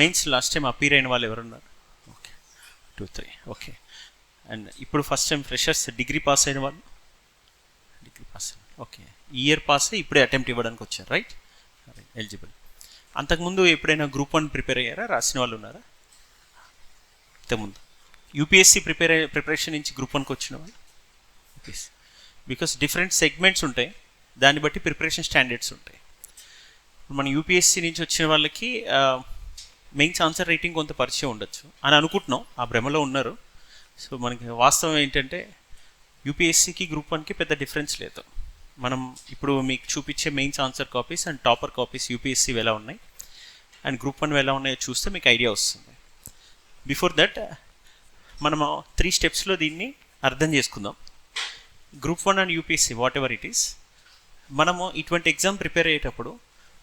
Mains last time appear అయిన వాళ్ళు ఎవరున్నారు? ఓకే, 2, 3. ఓకే. అండ్ ఇప్పుడు first time freshers degree pass అయిన వాళ్ళు? డిగ్రీ పాస్ అయిన, ఓకే. ఇయర్ పాస్ ఇప్పుడే అటెంప్ట్ ఇవ్వడానికి వచ్చారు, రైట్? ఎలిజిబుల్. అంతకుముందు ఎప్పుడైనా గ్రూప్ 1 ప్రిపేర్ అయ్యారా? రాసిన వాళ్ళు ఉన్నారా ఇంతకుముందు? యూపీఎస్సీ ప్రిపరేషన్ నుంచి గ్రూప్ 1కి వచ్చిన వాళ్ళు? యూపీఎస్సీ, బికాస్ డిఫరెంట్ సెగ్మెంట్స్ ఉంటాయి, దాన్ని బట్టి ప్రిపరేషన్ స్టాండర్డ్స్ ఉంటాయి. మన యూపీఎస్సీ నుంచి వచ్చిన వాళ్ళకి మెయిన్స్ ఆన్సర్ రైటింగ్ కొంత పరిచయం ఉండొచ్చు అని అనుకుంటున్నాం, ఆ భ్రమలో ఉన్నారు. సో మనకి వాస్తవం ఏంటంటే యూపీఎస్సీకి గ్రూప్ 1కి పెద్ద డిఫరెన్స్ లేదు. మనం ఇప్పుడు మీకు చూపించే mains answer copies and topper copies UPSC ఎలా ఉన్నాయి అండ్ గ్రూప్ 1 ఎలా ఉన్నాయో చూస్తే మీకు ఐడియా వస్తుంది. బిఫోర్ దట్ మనము 3 స్టెప్స్లో దీన్ని అర్థం చేసుకుందాం. Group 1 and UPSC what ever it is, మనము ఇటువంటి ఎగ్జామ్ ప్రిపేర్ అయ్యేటప్పుడు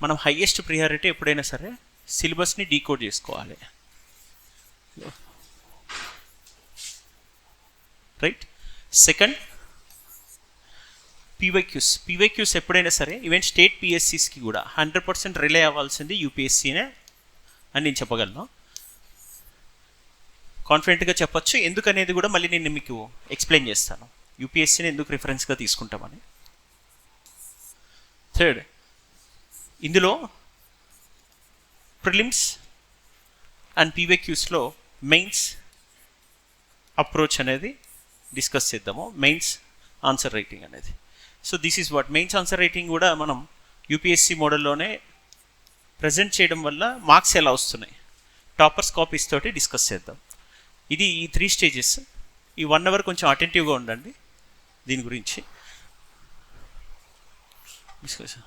మనం హైయెస్ట్ ప్రియారిటీ ఎప్పుడైనా సరే సిలబస్ని డీకోడ్ చేసుకోవాలి, రైట్? సెకండ్, పీవైక్యూస్ ఎప్పుడైనా సరే ఈవెన్ స్టేట్ పిఎస్సీస్కి కూడా 100% రిలే అవ్వాల్సింది యూపీఎస్సీనే అని నేను చెప్పగలను, కాన్ఫిడెంట్గా చెప్పొచ్చు. ఎందుకనేది కూడా మళ్ళీ నేను మీకు ఎక్స్ప్లెయిన్ చేస్తాను, యూపీఎస్సీని ఎందుకు రిఫరెన్స్గా తీసుకుంటామని. థర్డ్, ఇందులో ప్రిలిమ్స్ అండ్ పీవైక్యూస్లో మెయిన్స్ అప్రోచ్ అనేది డిస్కస్ చేద్దాము, మెయిన్స్ ఆన్సర్ రైటింగ్ అనేది. So this is what mains answer writing కూడా మనం యూపీఎస్సీ మోడల్లోనే ప్రజెంట్ చేయడం వల్ల మార్క్స్ ఎలా వస్తున్నాయి టాపర్స్ కాపీస్ తోటి డిస్కస్ చేద్దాం. ఇది ఈ 3 స్టేజెస్. ఈ 1 అవర్ కొంచెం అటెంటివ్గా ఉండండి దీని గురించి discuss.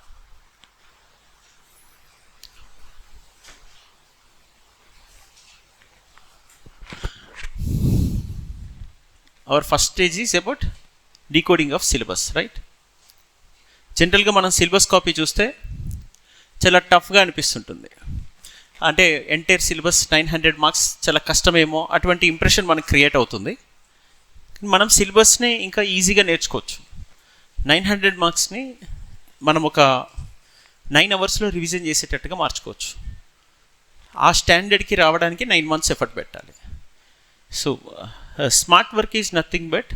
Our first stage is about decoding of syllabus, right? జనరల్గా మనం సిలబస్ కాపీ చూస్తే చాలా టఫ్గా అనిపిస్తుంటుంది, అంటే ఎంటైర్ సిలబస్ 900 మార్క్స్ చాలా కష్టమేమో అటువంటి ఇంప్రెషన్ మనకు క్రియేట్ అవుతుంది. మనం సిలబస్ని ఇంకా ఈజీగా నేర్చుకోవచ్చు. 900 మార్క్స్ని మనం ఒక 9 అవర్స్లో రివిజన్ చేసేటట్టుగా మార్చుకోవచ్చు. ఆ స్టాండర్డ్కి రావడానికి 9 months ఎఫర్ట్ పెట్టాలి. So smart work is nothing but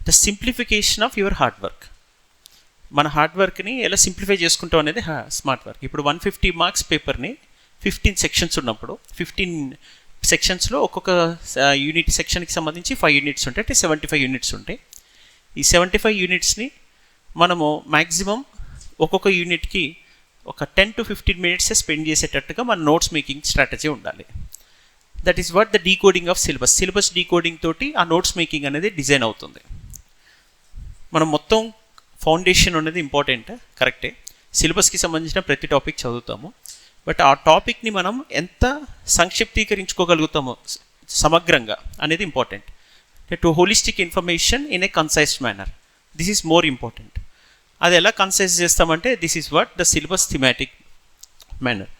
the simplification of your hard work. మన హార్డ్ వర్క్ని ఎలా సింప్లిఫై చేసుకుంటాం అనేది స్మార్ట్ వర్క్. ఇప్పుడు 150 మార్క్స్ పేపర్ని 15 సెక్షన్స్ ఉన్నప్పుడు 15 సెక్షన్స్లో ఒక్కొక్క యూనిట్ సెక్షన్కి సంబంధించి 5 యూనిట్స్ ఉంటాయి, అంటే 75 యూనిట్స్ ఉంటాయి. ఈ 75 యూనిట్స్ని మనము మ్యాక్సిమం ఒక్కొక్క యూనిట్కి ఒక 10 to 15 minutes స్పెండ్ చేసేటట్టుగా మన నోట్స్ మేకింగ్ స్ట్రాటజీ ఉండాలి. That is what the decoding of syllabus. Syllabus decoding తోటి ఆ నోట్స్ మేకింగ్ అనేది డిజైన్ అవుతుంది. మనం మొత్తం ఫౌండేషన్ అనేది ఇంపార్టెంట్, కరెక్టే. సిలబస్కి సంబంధించిన ప్రతి టాపిక్ చదువుతాము, బట్ ఆ టాపిక్ని మనం ఎంత సంక్షిప్తీకరించుకోగలుగుతామో సమగ్రంగా అనేది important. To holistic information in a concise manner, this is more important. అది ఎలా కన్సైజ్ చేస్తామంటే this is what the syllabus thematic manner.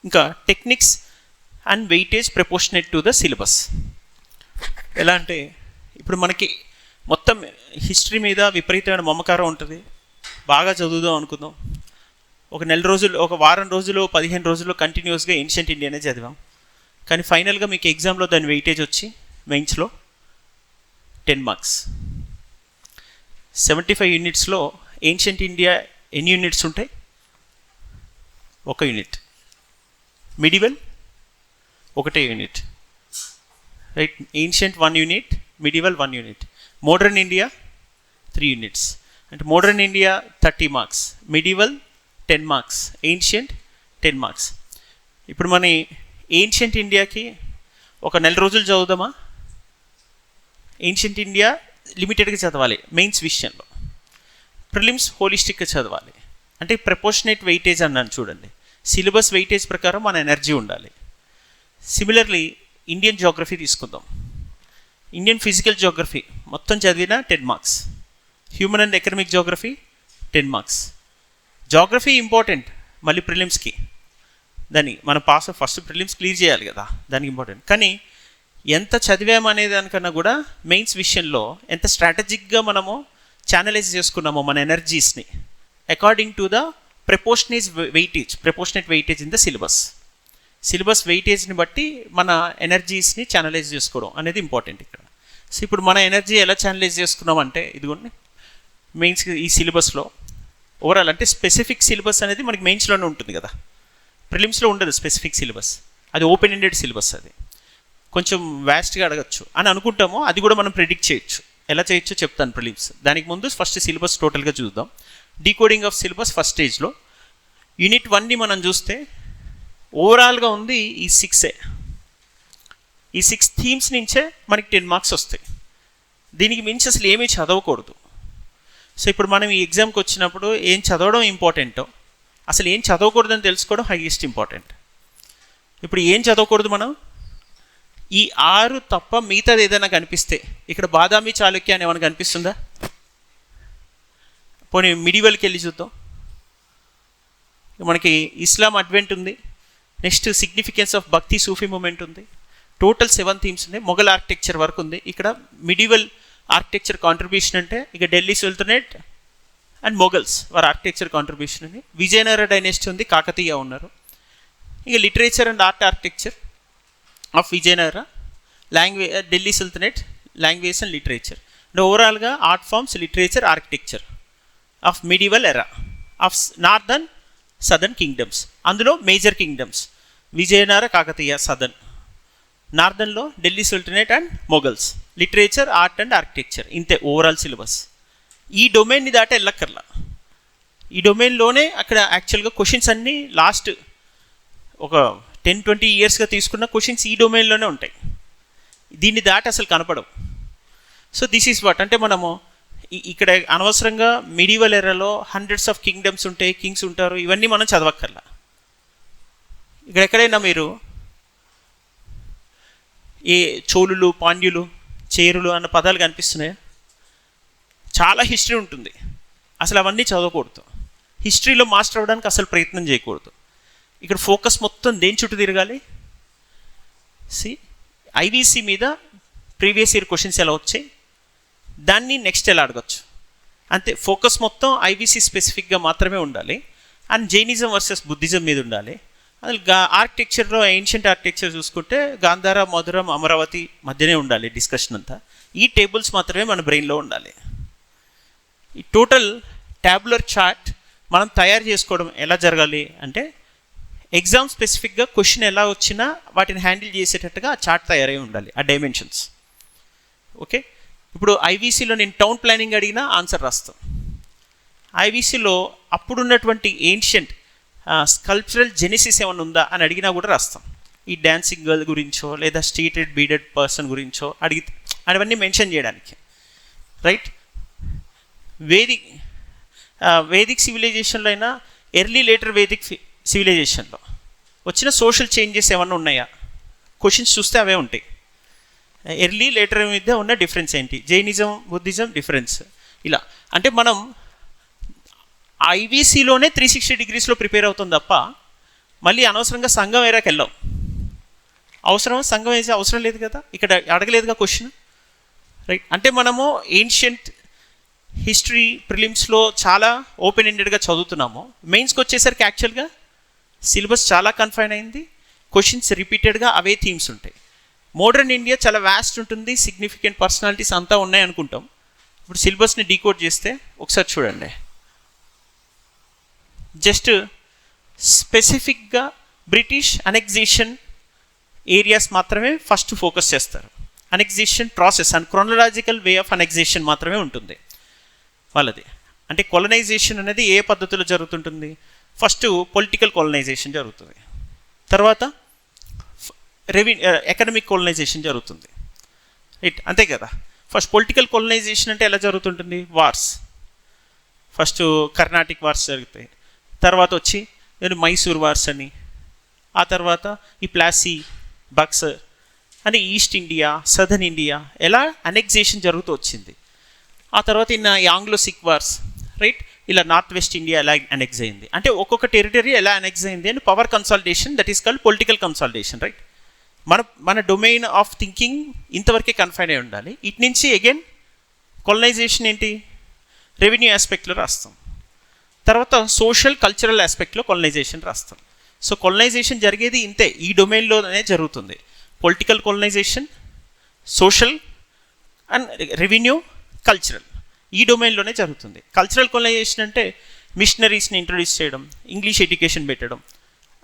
ఇంకా techniques and weightage proportionate to the syllabus. ఎలా అంటే ఇప్పుడు మనకి మొత్తం హిస్టరీ మీద విపరీతమైన మమకారం ఉంటుంది, బాగా చదువుదాం అనుకుందాం. ఒక నెల రోజులు, ఒక వారం రోజులు, 15 రోజుల్లో కంటిన్యూస్గా ఏన్షియంట్ ఇండియానే చదివాం. కానీ ఫైనల్గా మీకు ఎగ్జామ్లో దాని వెయిటేజ్ వచ్చి మెయిన్స్లో 10 మార్క్స్. 75 యూనిట్స్లో ఏన్షియంట్ ఇండియా ఎన్ని యూనిట్స్ ఉంటాయి? 1 unit. Medieval 1 unit, right? Ancient 1 unit, medieval 1 unit. Modern India 3 units. అంటే modern India 30 marks, medieval 10 marks, ancient 10 marks. ఇప్పుడు మన ఏన్షియంట్ ఇండియాకి ఒక నెల రోజులు చదువుదామా? ఏన్షియంట్ ఇండియా లిమిటెడ్గా చదవాలి మెయిన్స్ విషయంలో. ప్రిలిమ్స్ హోలిస్టిక్గా చదవాలి. అంటే ప్రపోర్షనేట్ వెయిటేజ్ అన్నాను చూడండి. సిలబస్ వెయిటేజ్ ప్రకారం మన ఎనర్జీ ఉండాలి. సిమిలర్లీ ఇండియన్ జియోగ్రఫీ తీసుకుందాం. ఇండియన్ ఫిజికల్ జియోగ్రఫీ మొత్తం చదివినా 10 marks. Human and economic Geography 10 marks. Geography important మళ్ళీ ప్రిలిమ్స్కి. దాన్ని మనం ఫస్ట్ ప్రిలిమ్స్ క్లియర్ చేయాలి కదా, దానికి ఇంపార్టెంట్. కానీ ఎంత చదివామనే దానికన్నా కూడా మెయిన్స్ విషయంలో ఎంత స్ట్రాటజిక్గా మనము ఛానలైజ్ చేసుకున్నామో మన ఎనర్జీస్ని according to the proportionate weightage in the syllabus. Syllabus వెయిటేజ్ని బట్టి మన ఎనర్జీస్ని ఛానలైజ్ చేసుకోవడం అనేది ఇంపార్టెంట్ ఇక్కడ. సో ఇప్పుడు మన ఎనర్జీ ఎలా ఛానలైజ్ చేసుకున్నామంటే ఇదిగోండి మెయిన్స్ ఈ సిలబస్లో ఓవరాల్ అంటే స్పెసిఫిక్ సిలబస్ అనేది మనకి మెయిన్స్లోనే ఉంటుంది కదా, ప్రిలిమ్స్లో ఉండదు స్పెసిఫిక్ సిలబస్, అది ఓపెన్ ఎండెడ్ సిలబస్, అది కొంచెం వ్యాస్ట్గా అడగచ్చు అని అనుకుంటామో అది కూడా మనం ప్రిడిక్ట్ చేయొచ్చు. ఎలా చేయొచ్చో చెప్తాను ప్రిలిమ్స్. దానికి ముందు ఫస్ట్ సిలబస్ టోటల్గా చూద్దాం. డీకోడింగ్ ఆఫ్ సిలబస్ ఫస్ట్ స్టేజ్లో యూనిట్ 1ని మనం చూస్తే ఓవరాల్గా ఉంది ఈ 6. ఈ 6 థీమ్స్ నుంచే మనకి 10 మార్క్స్ వస్తాయి. దీనికి మించి అసలు ఏమీ చదవకూడదు. సో ఇప్పుడు మనం ఈ ఎగ్జామ్కి వచ్చినప్పుడు ఏం చదవడం ఇంపార్టెంటో, అసలు ఏం చదవకూడదని తెలుసుకోవడం హైయెస్ట్ ఇంపార్టెంట్. ఇప్పుడు ఏం చదవకూడదు మనం, ఈ 6 తప్ప మిగతాది ఏదైనా కనిపిస్తే, ఇక్కడ బాదామి చాళుక్య అని ఏమైనా కనిపిస్తుందా? పోనీ మిడివల్కి వెళ్ళి చూద్దాం. మనకి ఇస్లాం అడ్వెంట్ ఉంది, నెక్స్ట్ సిగ్నిఫికెన్స్ ఆఫ్ భక్తి సూఫీ మూమెంట్ ఉంది, టోటల్ 7 థీమ్స్ ఉన్నాయి, మొఘల్ ఆర్కిటెక్చర్ వరకు ఉంది. ఇక్కడ మిడివల్ ఆర్కిటెక్చర్ కాంట్రిబ్యూషన్ అంటే ఇక ఢిల్లీ సుల్తనేట్ అండ్ మొఘల్స్ వారి ఆర్కిటెక్చర్ కాంట్రిబ్యూషన్ అని, విజయనగర డైనెస్టీ ఉంది, కాకతీయ ఉన్నారు. ఇక literature and art architecture of Vijayanagara, language Delhi sultanate, language and literature. And ఓవరాల్గా art forms, literature, architecture of medieval era of northern southern kingdoms. అందులో major kingdoms Vijayanagara, Kakatiya southern, నార్దర్న్లో Delhi sultanate and Mughals, literature, art and architecture. ఇంతే overall syllabus. ఈ డొమైన్ని దాటే వెళ్ళక్కర్లా. ఈ డొమైన్లోనే అక్కడ యాక్చువల్గా క్వశ్చన్స్ అన్నీ లాస్ట్ ఒక 10-20 ఇయర్స్గా తీసుకున్న క్వశ్చన్స్ ఈ డొమైన్లోనే ఉంటాయి. దీన్ని దాటి అసలు కనపడవు. సో దిస్ ఈజ్ వాట్ అంటే మనము ఇక్కడ అనవసరంగా మిడివల్ ఎరాలో హండ్రెడ్స్ ఆఫ్ కింగ్డమ్స్ ఉంటాయి, కింగ్స్ ఉంటారు, ఇవన్నీ మనం చదవక్కర్లా. ఇక్కడ ఎక్కడైనా మీరు ఏ చోళులు, పాండ్యులు, చేరులు అన్న పదాలు కనిపిస్తున్నాయా? చాలా హిస్టరీ ఉంటుంది, అసలు అవన్నీ చదవకూడదు. హిస్టరీలో మాస్టర్ అవ్వడానికి అసలు ప్రయత్నం చేయకూడదు. ఇక్కడ ఫోకస్ మొత్తం దేని చుట్టూ తిరగాలి? ఐవీసీ మీద ప్రీవియస్ ఇయర్ క్వశ్చన్స్ ఎలా వచ్చాయి, దాన్ని నెక్స్ట్ ఎలా అడగచ్చు, అంతే. ఫోకస్ మొత్తం ఐవీసీ స్పెసిఫిక్గా మాత్రమే ఉండాలి. అండ్ జైనిజం వర్సెస్ బుద్ధిజం మీద ఉండాలి. అది ఆర్కిటెక్చర్లో ఏన్షియంట్ ఆర్కిటెక్చర్ చూసుకుంటే గాంధార, మధురం, అమరావతి మధ్యనే ఉండాలి డిస్కషన్ అంతా. ఈ టేబుల్స్ మాత్రమే మన బ్రెయిన్లో ఉండాలి. ఈ టోటల్ ట్యాబులర్ చార్ట్ మనం తయారు చేసుకోవడం ఎలా జరగాలి అంటే, ఎగ్జామ్ స్పెసిఫిక్గా క్వశ్చన్ ఎలా వచ్చినా వాటిని హ్యాండిల్ చేసేటట్టుగా ఆ చార్ట్ తయారై ఉండాలి, ఆ డైమెన్షన్స్. ఓకే, ఇప్పుడు ఐవీసీలో నేను టౌన్ ప్లానింగ్ అడిగినా ఆన్సర్ రాస్తాం. ఐవీసీలో అప్పుడున్నటువంటి ఏన్షియంట్ స్కల్ప్చరల్ జెనిసిస్ ఏమైనా ఉందా అని అడిగినా కూడా రాస్తాం. ఈ డ్యాన్సింగ్ గర్ల్ గురించో లేదా స్ట్రీటెడ్ బీడెడ్ పర్సన్ గురించో అడిగితే అవన్నీ మెన్షన్ చేయడానికి, రైట్. వేదిక్ సివిలైజేషన్లో అయినా ఎర్లీ లేటర్ వేదిక్ సివిలైజేషన్లో వచ్చిన సోషల్ చేంజెస్ ఏమన్నా ఉన్నాయా, క్వశ్చన్స్ చూస్తే అవే ఉంటాయి. ఎర్లీ లేటర్ మీద ఉన్న డిఫరెన్స్ ఏంటి, జైనిజం, బుద్ధిజం డిఫరెన్స్, ఇలా. అంటే మనం ఐవీసీలోనే 360 డిగ్రీస్లో ప్రిపేర్ అవుతుంది తప్ప మళ్ళీ అనవసరంగా సంఘం ఏరాకి వెళ్ళాం. సంఘం వేసే అవసరం లేదు కదా, ఇక్కడ అడగలేదుగా క్వశ్చన్, రైట్. అంటే మనము ఏన్షియంట్ హిస్టరీ ప్రిలిమ్స్లో చాలా ఓపెన్ ఎండెడ్గా చదువుతున్నాము. మెయిన్స్కి వచ్చేసరికి యాక్చువల్గా సిలబస్ చాలా కన్ఫైన్ అయింది, క్వశ్చన్స్ రిపీటెడ్గా అవే థీమ్స్ ఉంటాయి. మోడర్న్ ఇండియా చాలా వ్యాస్ట్ ఉంటుంది, సిగ్నిఫికెంట్ పర్సనాలిటీస్ అంతా ఉన్నాయి అనుకుంటాం. ఇప్పుడు సిలబస్ని డీకోడ్ చేస్తే ఒకసారి చూడండి. జస్ట్ స్పెసిఫిక్గా బ్రిటిష్ అనెక్సేషన్ ఏరియాస్ మాత్రమే ఫస్ట్ ఫోకస్ చేస్తారు. Annexation process and chronological way of annexation మాత్రమే ఉంటుంది వాళ్ళది. అంటే కొలనైజేషన్ అనేది ఏ పద్ధతిలో జరుగుతుంటుంది? ఫస్ట్ పొలిటికల్ కొలనైజేషన్ జరుగుతుంది, తర్వాత ఎకనమిక్ కొలనైజేషన్ జరుగుతుంది, రైట్, అంతే కదా. ఫస్ట్ పొలిటికల్ కొలనైజేషన్ అంటే ఎలా జరుగుతుంటుంది? వార్స్, ఫస్ట్ కర్ణాటిక్ వార్స్ జరుగుతాయి, తర్వాత వచ్చి మైసూర్ వార్స్ అని, ఆ తర్వాత ఈ ప్లాసీ, బక్సర్ అని ఈస్ట్ ఇండియా, సదర్న్ ఇండియా ఎలా అనెక్సేషన్ జరుగుతూ వచ్చింది. ఆ తర్వాత ఈ ఆంగ్లో సిక్ వార్స్, రైట్, ఇలా నార్త్ వెస్ట్ ఇండియా ఎలా అనెక్స్ అయింది, అంటే ఒక్కొక్క టెరిటరీ ఎలా అనెక్స్ అయింది అని power consolidation, that is called political consolidation, right. మన డొమైన్ ఆఫ్ థింకింగ్ ఇంతవరకే కన్ఫైన్ అయి ఉండాలి. ఇటు నుంచి అగైన్ కొలనైజేషన్ ఏంటి, రెవెన్యూ ఆస్పెక్ట్లో రాస్తాం, తర్వాత సోషల్ కల్చరల్ ఆస్పెక్ట్లో కొలనైజేషన్ రాస్తాం. సో కొలనైజేషన్ జరిగేది ఇంతే, ఈ డొమైన్లోనే జరుగుతుంది. Political colonisation, social and revenue, cultural, ఈ డొమైన్లోనే జరుగుతుంది. కల్చరల్ కొలనైజేషన్ అంటే మిషనరీస్ని ఇంట్రొడ్యూస్ చేయడం, ఇంగ్లీష్ ఎడ్యుకేషన్ పెట్టడం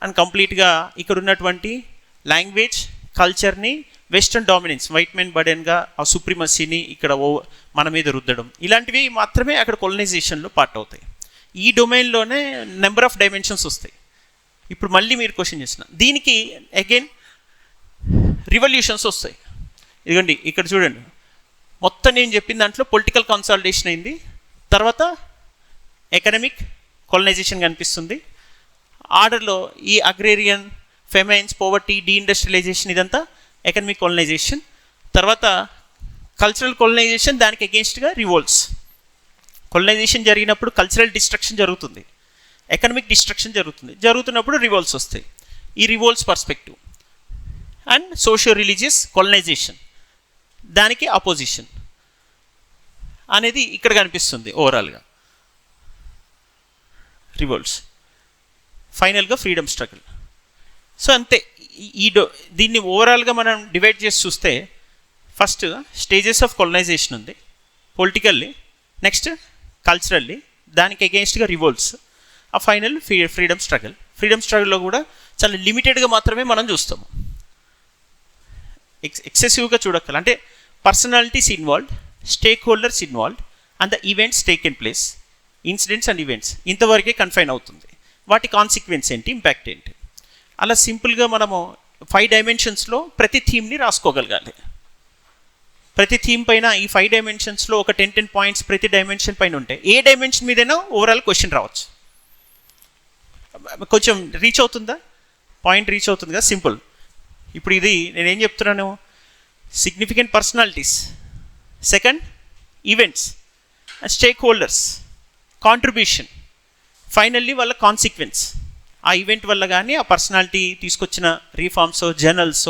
అండ్ కంప్లీట్గా ఇక్కడ ఉన్నటువంటి లాంగ్వేజ్ కల్చర్ని వెస్టర్న్ డామినెన్స్, వైట్ మెన్ బర్డెన్గా ఆ సుప్రిమసీని ఇక్కడ మన మీద రుద్దడం, ఇలాంటివి మాత్రమే అక్కడ కొలనైజేషన్లో పార్ట్ అవుతాయి. ఈ డొమైన్లోనే నెంబర్ ఆఫ్ డైమెన్షన్స్ వస్తాయి. ఇప్పుడు మళ్ళీ మీరు క్వశ్చన్ చేసిన దీనికి అగైన్ రివల్యూషన్స్ వస్తాయి. ఇదిగోండి ఇక్కడ చూడండి, మొత్తం నేను చెప్పిన దాంట్లో పొలిటికల్ కన్సాలిడేషన్ అయింది, తర్వాత ఎకనమిక్ కొలనైజేషన్ కనిపిస్తుంది, ఆర్డర్లో ఈ అగ్రేరియన్, ఫెమైన్స్, పోవర్టీ, డీఇండస్ట్రియలైజేషన్, ఇదంతా ఎకనమిక్ కొలనైజేషన్. తర్వాత కల్చరల్ కొలనైజేషన్, దానికి అగేన్స్ట్గా రివోల్ట్స్. కొలనైజేషన్ జరిగినప్పుడు కల్చరల్ డిస్ట్రక్షన్ జరుగుతుంది, ఎకనమిక్ డిస్ట్రక్షన్ జరుగుతుంది, జరుగుతున్నప్పుడు రివోల్ట్స్ వస్తాయి. ఈ revolts perspective and socio religious colonisation, దానికి అపోజిషన్ అనేది ఇక్కడ కనిపిస్తుంది ఓవరాల్గా. రివోల్ట్స్, ఫైనల్గా ఫ్రీడమ్ స్ట్రగుల్. సో అంతే. దీన్ని ఓవరాల్గా మనం డివైడ్ చేసి చూస్తే ఫస్ట్ స్టేజెస్ ఆఫ్ కొలనైజేషన్ ఉంది పొలిటికల్లీ, నెక్స్ట్ కల్చరల్లీ, దానికి అగెయిన్స్ట్గా రివోల్ట్స్, ఆ ఫైనల్ ఫ్రీడమ్ స్ట్రగుల్. ఫ్రీడమ్ స్ట్రగుల్లో కూడా చాలా లిమిటెడ్గా మాత్రమే మనం చూస్తాము, ఎక్సెసివ్గా చూడక్కల. అంటే personalities involved, stake holders involved and the events taken place, incidents and events ఇంతవరకే కన్ఫైన్ అవుతుంది. వాటి కాన్సిక్వెన్స్ ఏంటి, ఇంపాక్ట్ ఏంటి, అలా సింపుల్గా మనము 5 డైమెన్షన్స్లో ప్రతి థీమ్ని రాసుకోగలగాలి. ప్రతి థీమ్ పైన ఈ 5 డైమెన్షన్స్లో ఒక 10 పాయింట్స్ ప్రతి డైమెన్షన్ పైన ఉంటాయి. ఏ డైమెన్షన్ మీదైనా ఓవరాల్ క్వశ్చన్ రావచ్చు. కొంచెం రీచ్ అవుతుందా, పాయింట్ రీచ్ అవుతుంది కదా, సింపుల్. ఇప్పుడు ఇది నేనేం చెప్తున్నాను, significant personalities, second events, stake holders, contribution, finally వాళ్ళ కాన్సిక్వెన్స్. ఆ ఈవెంట్ వల్ల కానీ ఆ పర్సనాలిటీ తీసుకొచ్చిన రీఫార్మ్స్, జర్నల్స్,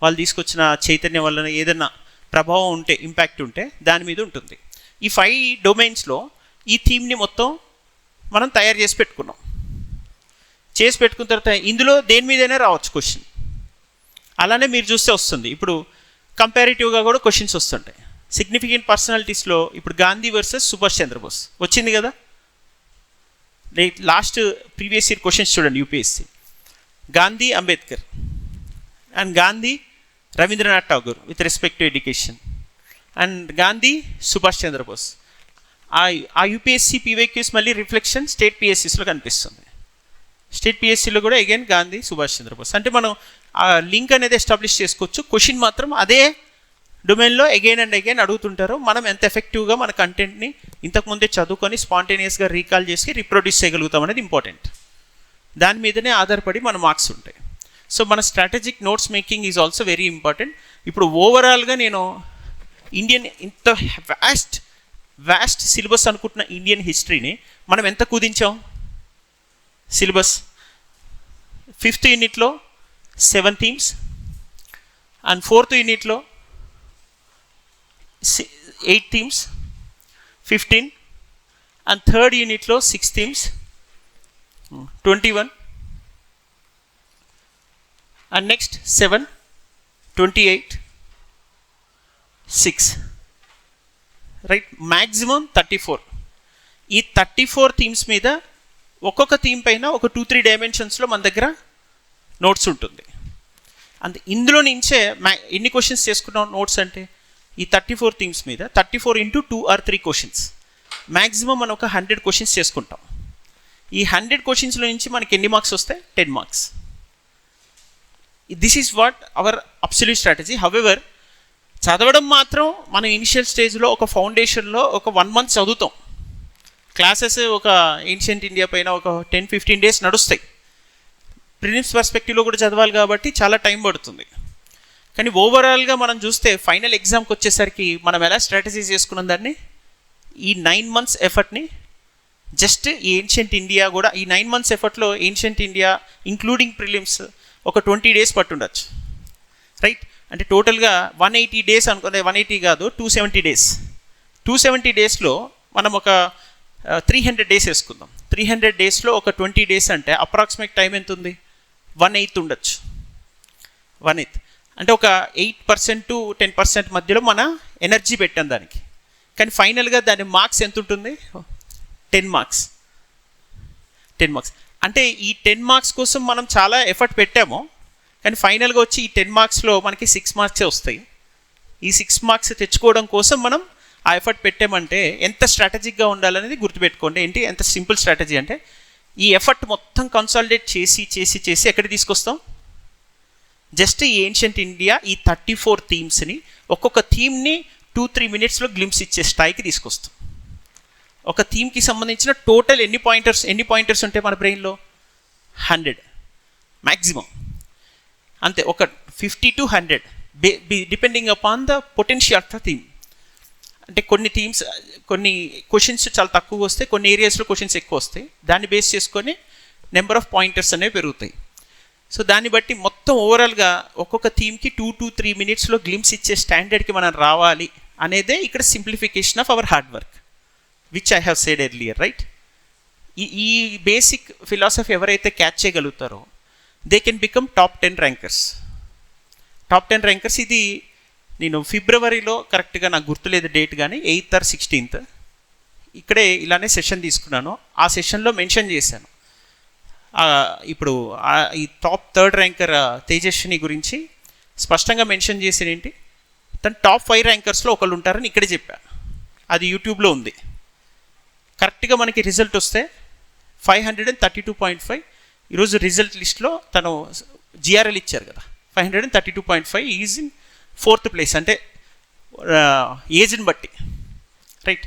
వాళ్ళు తీసుకొచ్చిన చైతన్యం వల్ల ఏదైనా ప్రభావం ఉంటే, ఇంపాక్ట్ ఉంటే దాని మీద ఉంటుంది. ఈ 5 డొమైన్స్లో ఈ థీమ్ని మొత్తం మనం తయారు చేసి పెట్టుకున్నాం. చేసి పెట్టుకున్న తర్వాత ఇందులో దేని మీదైనా రావచ్చు క్వశ్చన్. అలానే మీరు చూస్తే వస్తుంది. ఇప్పుడు కంపారిటివ్గా కూడా క్వశ్చన్స్ వస్తుంటాయి. సిగ్నిఫికెంట్ పర్సనాలిటీస్లో ఇప్పుడు గాంధీ వర్సెస్ సుభాష్ చంద్రబోస్ వచ్చింది కదా. లాస్ట్ ప్రీవియస్ ఇయర్ క్వశ్చన్స్ చూడండి UPSC. Gandhi Ambedkar and Gandhi Rabindranath Tagore with respect to education and Gandhi Subhash Chandrabose. ఆ యూపీఎస్సీ పీవైక్యూస్ మళ్ళీ రిఫ్లెక్షన్ స్టేట్ పిఎస్సీస్లో కనిపిస్తుంది. స్టేట్ పిఎస్సీలో కూడా అగైన్ గాంధీ సుభాష్ చంద్రబోస్. అంటే మనం ఆ లింక్ అనేది ఎస్టాబ్లిష్ చేసుకోవచ్చు. క్వశ్చన్ మాత్రం అదే డొమైన్లో అగైన్ అండ్ అగైన్ అడుగుతుంటారు. మనం ఎంత ఎఫెక్టివ్గా మన కంటెంట్ని ఇంతకుముందే చదువుకొని స్పాంటేనియస్గా రీకాల్ చేసి రీప్రొడ్యూస్ చేయగలుగుతాం అనేది ఇంపార్టెంట్. దాని మీదనే ఆధారపడి మన మార్క్స్ ఉంటాయి. సో మన strategic notes making is also very important. ఇప్పుడు ఓవరాల్గా నేను ఇండియన్ ఇంత వ్యాస్ట్ సిలబస్ అనుకుంటున్న ఇండియన్ హిస్టరీని మనం ఎంత కుదించాం. సిలబస్ 5th యూనిట్లో 7 థీమ్స్ అండ్ 4th యూనిట్లో 8 థీమ్స్ 15 అండ్ 3rd యూనిట్లో 6 themes 21 and next 7 28 6 right, maximum 34. ఈ 34 థీమ్స్ మీద ఒక్కొక్క థీమ్ పైన ఒక 2-3 డైమెన్షన్స్లో మన దగ్గర నోట్స్ ఉంటుంది. అండ్ ఇందులో నుంచే ఎన్ని క్వశ్చన్స్ చేసుకున్నాం నోట్స్ అంటే ఈ 34 థీమ్స్ మీద 34 into 2 or 3 క్వశ్చన్స్ మ్యాక్సిమం మనం ఒక 100 క్వశ్చన్స్ చేసుకుంటాం. ఈ 100 క్వశ్చన్స్లో నుంచి మనకి ఎన్ని మార్క్స్ వస్తాయి, 10 marks. This is what our absolute strategy. However చదవడం మాత్రం మనం ఇనిషియల్ స్టేజ్లో ఒక ఫౌండేషన్లో ఒక 1 month చదువుతాం. క్లాసెస్ ఒక ఏన్షియంట్ ఇండియా పైన ఒక 10-15 days నడుస్తాయి. ప్రిలిమ్స్ పర్స్పెక్టివ్లో కూడా చదవాలి కాబట్టి చాలా టైం పడుతుంది. కానీ ఓవరాల్గా మనం చూస్తే ఫైనల్ ఎగ్జామ్కి వచ్చేసరికి మనం ఎలా స్ట్రాటజీ చేసుకున్నాం దాన్ని, ఈ 9 months ఎఫర్ట్ని జస్ట్ ఈ ఏన్షియంట్ ఇండియా కూడా ఈ 9 months ఎఫర్ట్లో ఏన్షియంట్ ఇండియా ఇంక్లూడింగ్ ప్రిలిమ్స్ ఒక 20 days పట్టుండొచ్చు. రైట్, అంటే టోటల్గా 180 days అనుకుంటే 180 కాదు 270 days. 270 daysలో మనం ఒక 300 days వేసుకుందాం. 300 daysలో ఒక 20 days అంటే అప్రాక్సిమేట్ టైం ఎంత ఉంది, 1/8 ఉండొచ్చు. 1/8 అంటే ఒక 8% to 10% మధ్యలో మన ఎనర్జీ పెట్టాం దానికి. కానీ ఫైనల్గా దాని మార్క్స్ ఎంత ఉంటుంది? 10 మార్క్స్. 10 మార్క్స్ అంటే ఈ 10 మార్క్స్ కోసం మనం చాలా ఎఫర్ట్ పెట్టాము, కానీ ఫైనల్గా వచ్చి ఈ 10 మార్క్స్లో మనకి 6 మార్క్సే వస్తాయి. ఈ 6 మార్క్స్ తెచ్చుకోవడం కోసం మనం ఆ ఎఫర్ట్ పెట్టామంటే ఎంత స్ట్రాటజిక్గా ఉండాలనేది గుర్తుపెట్టుకోండి. ఏంటి ఎంత సింపుల్ స్ట్రాటజీ అంటే, ఈ ఎఫర్ట్ మొత్తం కన్సాలిడేట్ చేసి చేసి చేసి ఎక్కడికి తీసుకొస్తాం? జస్ట్ ఈ ఏన్షియంట్ ఇండియా ఈ 34 థీమ్స్ని ఒక్కొక్క థీమ్ని 2-3 మినిట్స్లో గ్లిమ్స్ ఇచ్చే స్థాయికి తీసుకొస్తాం. ఒక థీమ్కి సంబంధించిన టోటల్ ఎన్ని పాయింటర్స్ ఉంటాయి మన బ్రెయిన్లో? 100 మ్యాక్సిమం, అంతే. ఒక 50 to 100 depending upon the potential of the theme. అంటే కొన్ని థీమ్స్, కొన్ని క్వశ్చన్స్ చాలా తక్కువ వస్తాయి, కొన్ని ఏరియాస్లో క్వశ్చన్స్ ఎక్కువ వస్తాయి. దాన్ని బేస్ చేసుకొని నెంబర్ ఆఫ్ పాయింటర్స్ అనేవి పెరుగుతాయి. సో దాన్ని బట్టి మొత్తం ఓవరాల్గా ఒక్కొక్క థీమ్కి 2 to 3 మినిట్స్లో గ్లిమ్స్ ఇచ్చే స్టాండర్డ్కి మనం రావాలి అనేదే ఇక్కడ simplification of our hard work, which I have said earlier, right? ఈ బేసిక్ ఫిలాసఫీ ఎవరైతే క్యాచ్ చేయగలుగుతారో they can become top 10 rankers. Top 10 rankers ఇది నేను ఫిబ్రవరిలో, కరెక్ట్గా నాకు గుర్తులేదు డేట్, కానీ 8th or 16th ఇక్కడే ఇలానే సెషన్ తీసుకున్నాను. ఆ సెషన్లో మెన్షన్ చేశాను. ఇప్పుడు ఈ టాప్ 3rd ర్యాంకర్ తేజస్విని గురించి స్పష్టంగా మెన్షన్ చేసిన ఏంటి, తను టాప్ 5 ర్యాంకర్స్లో ఒకళ్ళు ఉంటారని ఇక్కడే చెప్పాను. అది యూట్యూబ్లో ఉంది. కరెక్ట్గా మనకి రిజల్ట్ వస్తే 532.5. ఈరోజు రిజల్ట్ లిస్ట్లో తను జిఆర్ఎల్ ఇచ్చారు కదా, 532.5 ఈజ్ ఇన్ 4th ప్లేస్. అంటే ఏజ్ని బట్టి, right?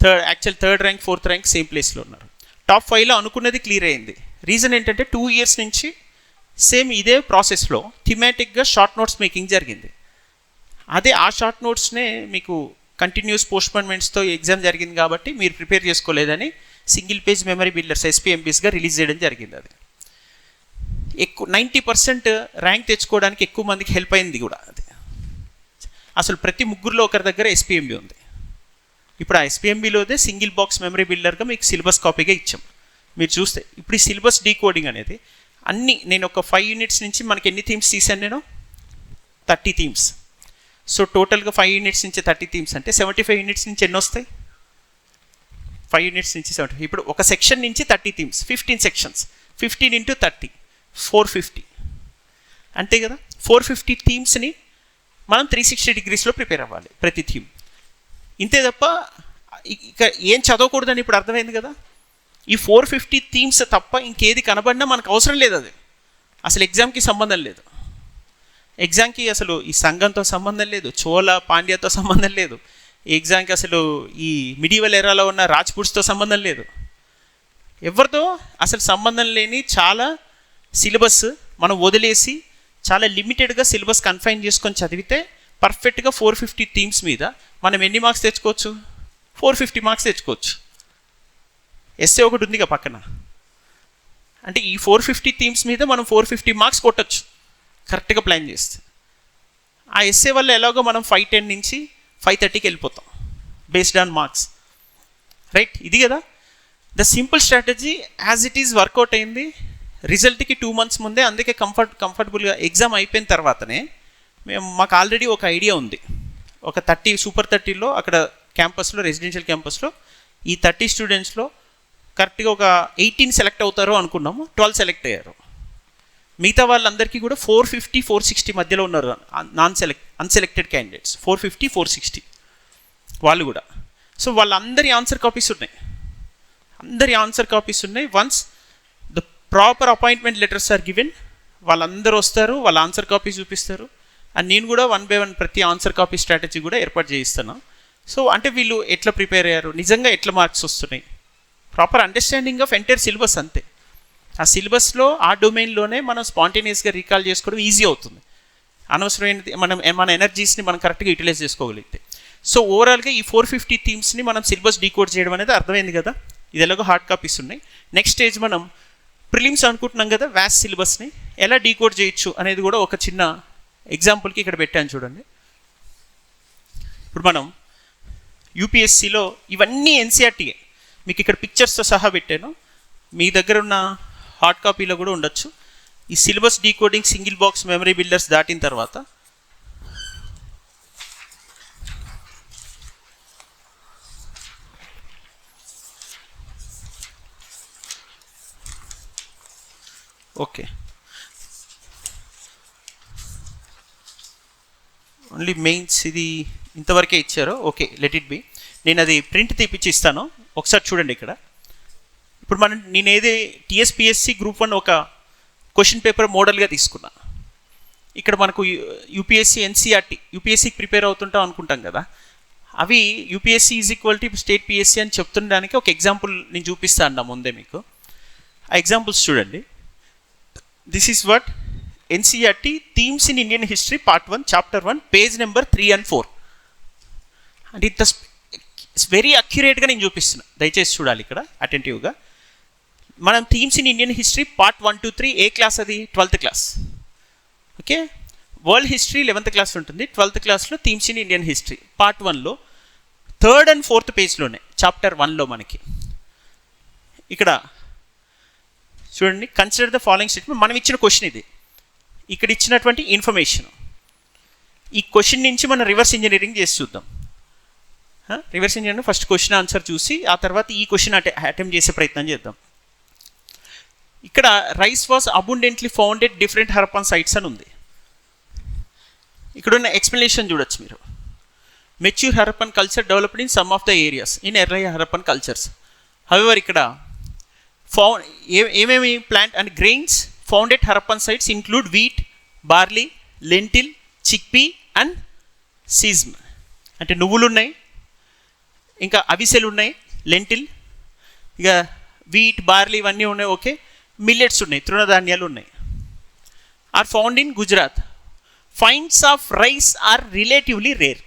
Third rank 4th rank same ప్లేస్లో ఉన్నారు. టాప్ 5లో అనుకున్నది క్లియర్ అయింది. రీజన్ ఏంటంటే 2 years నుంచి సేమ్ ఇదే ప్రాసెస్లో థిమాటిక్గా షార్ట్ నోట్స్ మేకింగ్ జరిగింది. అదే ఆ షార్ట్ నోట్స్నే మీకు కంటిన్యూస్ పోస్ట్పోన్మెంట్స్తో ఎగ్జామ్ జరిగింది కాబట్టి మీరు ప్రిపేర్ చేసుకోలేదని సింగిల్ పేజ్ మెమరీ బిల్డర్స్ SPMBsగా రిలీజ్ చేయడం జరిగింది. అది ఎక్కువ 90% ర్యాంక్ తెచ్చుకోవడానికి ఎక్కువ మందికి హెల్ప్ అయింది కూడా. అది అసలు ప్రతి ముగ్గురులో ఒకరి దగ్గర SPMB ఉంది. ఇప్పుడు ఆ SPMBలోదే సింగిల్ బాక్స్ మెమరీ బిల్డర్గా మీకు సిలబస్ కాపీగా ఇచ్చాం. మీరు చూస్తే ఇప్పుడు ఈ సిలబస్ డీకోడింగ్ అనేది అన్నీ, నేను ఒక 5 units నుంచి మనకి ఎన్ని థీమ్స్ తీసాను నేను? 30 థీమ్స్. సో టోటల్గా 5 units నుంచి 30 థీమ్స్ అంటే 75 units నుంచి ఎన్ని వస్తాయి? 5 units నుంచి 75. ఇప్పుడు ఒక సెక్షన్ నుంచి 30 థీమ్స్, 15 sections, 15 into 30 450. అంతే కదా? 450 థీమ్స్ని మనం 360 degreesలో ప్రిపేర్ అవ్వాలి ప్రతి థీమ్. ఇంతే తప్ప ఇక ఏం చదవకూడదని ఇప్పుడు అర్థమైంది కదా. ఈ 450 థీమ్స్ తప్ప ఇంకేది కనబడినా మనకు అవసరం లేదు. అది అసలు ఎగ్జామ్కి సంబంధం లేదు. ఎగ్జామ్కి అసలు ఈ సంఘంతో సంబంధం లేదు, చోళ పాండ్యాతో సంబంధం లేదు, ఎగ్జామ్కి అసలు ఈ మిడివల్ ఎరాలో ఉన్న రాజ్పుట్స్తో సంబంధం లేదు. ఎవరితో అసలు సంబంధం లేని చాలా సిలబస్ మనం వదిలేసి చాలా లిమిటెడ్గా సిలబస్ కన్ఫైన్ చేసుకొని చదివితే పర్ఫెక్ట్గా 450 థీమ్స్ మీద మనం ఎన్ని మార్క్స్ తెచ్చుకోవచ్చు? 450 మార్క్స్ తెచ్చుకోవచ్చు. ఎస్ఏ ఒకటి ఉందిగా పక్కన. అంటే ఈ 450 థీమ్స్ మీద మనం 450 మార్క్స్ కొట్టచ్చు కరెక్ట్గా ప్లాన్ చేస్తే. ఆ ఎస్ఏ వల్ల ఎలాగో మనం 510 నుంచి 530కి వెళ్ళిపోతాం బేస్డ్ ఆన్ మార్క్స్, రైట్? ఇది కదా the simple strategy. As it is work out అయింది. రిజల్ట్కి 2 months ముందే, అందుకే కంఫర్టబుల్గా ఎగ్జామ్ అయిపోయిన తర్వాతనే మాకు ఆల్రెడీ ఒక ఐడియా ఉంది. ఒక 30 Super 30లో అక్కడ క్యాంపస్లో, రెసిడెన్షియల్ క్యాంపస్లో ఈ 30 స్టూడెంట్స్లో కరెక్ట్గా ఒక 18 సెలెక్ట్ అవుతారో అనుకున్నాము. 12 సెలెక్ట్ అయ్యారు. మిగతా వాళ్ళందరికీ కూడా 450, 460 మధ్యలో ఉన్నారు అన్సెలెక్టెడ్ క్యాండిడేట్స్. 450, 460 వాళ్ళు కూడా. సో వాళ్ళందరి ఆన్సర్ కాపీస్ ఉన్నాయి. Once the proper appointment letters are given, వాళ్ళందరూ వస్తారు, వాళ్ళ ఆన్సర్ కాపీ చూపిస్తారు. అండ్ నేను కూడా 1 by 1 ప్రతి ఆన్సర్ కాపీ స్ట్రాటజీ కూడా ఏర్పాటు చేయిస్తాను. సో అంటే వీళ్ళు ఎట్లా ప్రిపేర్ అయ్యారు, నిజంగా ఎట్లా మార్క్స్ వస్తున్నాయి, proper understanding of entire syllabus. అంతే. ఆ సిలబస్లో ఆ డొమైన్లోనే మనం స్పాంటేనియస్గా రీకాల్ చేసుకోవడం ఈజీ అవుతుంది. అనవసరమైనది మన ఎనర్జీస్ని మనం కరెక్ట్గా యూటిలైజ్ చేసుకోగలిగితే. సో ఓవరాల్గా ఈ 450 థీమ్స్ని మనం సిలబస్ డీకోడ్ చేయడం అనేది అర్థమైంది కదా. ఇది ఎలాగో హార్డ్ కాపీస్ ఉన్నాయి. నెక్స్ట్ స్టేజ్ మనం ప్రిలిమ్స్ అనుకుంటున్నాం కదా, వ్యాస్ సిలబస్ని ఎలా డీకోడ్ చేయొచ్చు అనేది కూడా ఒక చిన్న ఎగ్జాంపుల్కి ఇక్కడ పెట్టాను చూడండి. ఇప్పుడు మనం యూపీఎస్సీలో ఇవన్నీ ఎన్సీఆర్టీఏ, మీకు ఇక్కడ పిక్చర్స్తో సహా పెట్టాను. మీ దగ్గర ఉన్న హార్డ్ కాపీలో కూడా ఉండొచ్చు. ఈ syllabus decoding single box memory builders దాటిన తర్వాత ఓకే ఓన్లీ మెయిన్స్ ఇది ఇంతవరకే ఇచ్చారు. Okay, let it be. నేను అది ప్రింట్ తీపిచ్చి ఇస్తాను, ఒకసారి చూడండి. ఇక్కడ ఇప్పుడు నేను ఏది టీఎస్పిఎస్సి గ్రూప్ 1 ఒక క్వశ్చన్ పేపర్ మోడల్గా తీసుకున్నా. ఇక్కడ మనకు యూపీఎస్సి ఎన్సీఆర్టీ యూపీఎస్సికి ప్రిపేర్ అవుతుంటాం అనుకుంటాం కదా, అవి UPSC is equal to state PSC అని చెప్తుండడానికి ఒక ఎగ్జాంపుల్ నేను చూపిస్తాను అన్న ముందే మీకు. ఆ ఎగ్జాంపుల్స్ చూడండి. This is what NCERT themes in Indian history part 1 chapter 1 page number 3 and 4. అంటే ఇంత వెరీ అక్యురేట్గా నేను చూపిస్తున్నా, దయచేసి చూడాలి ఇక్కడ అటెంటివ్గా. మనం themes in Indian history part 1 to 3 ఏ క్లాస్ అది? 12th class. Okay, world history 11th class ఉంటుంది, 12th క్లాస్లో themes in Indian history part 1లో 3rd and 4th పేజ్లోనే చాప్టర్ 1లో మనకి ఇక్కడ చూడండి. Consider the following statement. మనం ఇచ్చిన క్వశ్చన్ ఇది, ఇక్కడ ఇచ్చినటువంటి ఇన్ఫర్మేషన్. ఈ క్వశ్చన్ నుంచి మనం రివర్స్ ఇంజనీరింగ్ చేసి చూద్దాం. Reverse engineering first question answer చూసి ఆ తర్వాత ఈ క్వశ్చన్ అటెంప్ట్ చేసే ప్రయత్నం చేద్దాం. ఇక్కడ rice was abundantly found at different Harappan sites అని ఉంది. ఇక్కడ ఉన్న ఎక్స్ప్లెనేషన్ చూడొచ్చు మీరు. Mature Harappan culture developed in some of the areas in early Harappan cultures. However ఇక్కడ ఏమేమి plant and grains found at Harappan sites include wheat, barley, lentil, chickpea and sesame. అంటే నువ్వులు ఉన్నాయి, ఇంకా అవిసెలు ఉన్నాయి, లెంటిల్, ఇక వీట్, బార్లీ ఇవన్నీ ఉన్నాయి. ఓకే, మిల్లెట్స్ ఉన్నాయి, తృణధాన్యాలు ఉన్నాయి. Are found in Gujarat. Finds of rice are relatively rare.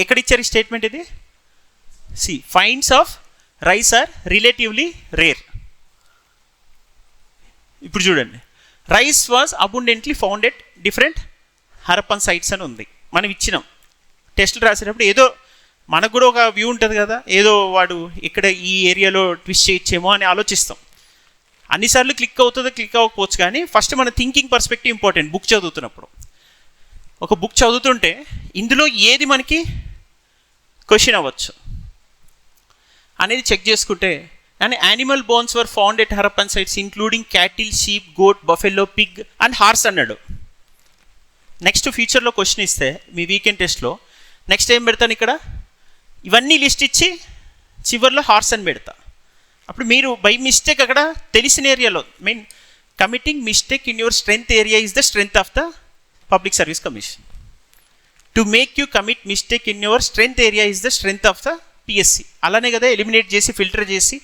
ఎక్కడ ఇచ్చారు ఈ స్టేట్మెంట్ ఇది? C, finds of rice are relatively rare. ఇప్పుడు చూడండి, rice was abundantly found at different Harappan sites అని ఉంది. మనం ఇచ్చినాం టెస్టులు రాసేటప్పుడు, ఏదో మనకు కూడా ఒక వ్యూ ఉంటుంది కదా, ఏదో వాడు ఇక్కడ ఈ ఏరియాలో ట్విస్ట్ చేయొచ్చేమో అని ఆలోచిస్తాం. అన్నిసార్లు క్లిక్ అవుతుందో క్లిక్ అవ్వకపోవచ్చు, కానీ ఫస్ట్ మన థింకింగ్ పర్స్పెక్టివ్ ఇంపార్టెంట్. బుక్ చదువుతున్నప్పుడు ఒక బుక్ చదువుతుంటే ఇందులో ఏది మనకి క్వశ్చన్ అవ్వచ్చు అనేది చెక్ చేసుకుంటే, and animal bones were found at Harappan sites including cattle, sheep, goat, buffalo, pig and horse అన్నాడు. నెక్స్ట్ ఫ్యూచర్లో క్వశ్చన్ ఇస్తే మీ వీకెండ్ టెస్ట్లో నెక్స్ట్ ఏం పెడతాను, ఇక్కడ ఇవన్నీ లిస్ట్ ఇచ్చి చివరిలో హార్స్ అని పెడతా. అప్పుడు మీరు బై మిస్టేక్ అక్కడ తెలిసిన ఏరియాలో committing mistake in your strength area is the strength of the public service commission. To make you commit mistake in your strength area is the strength of the PSC. అలానే కదా eliminate చేసి filter చేసి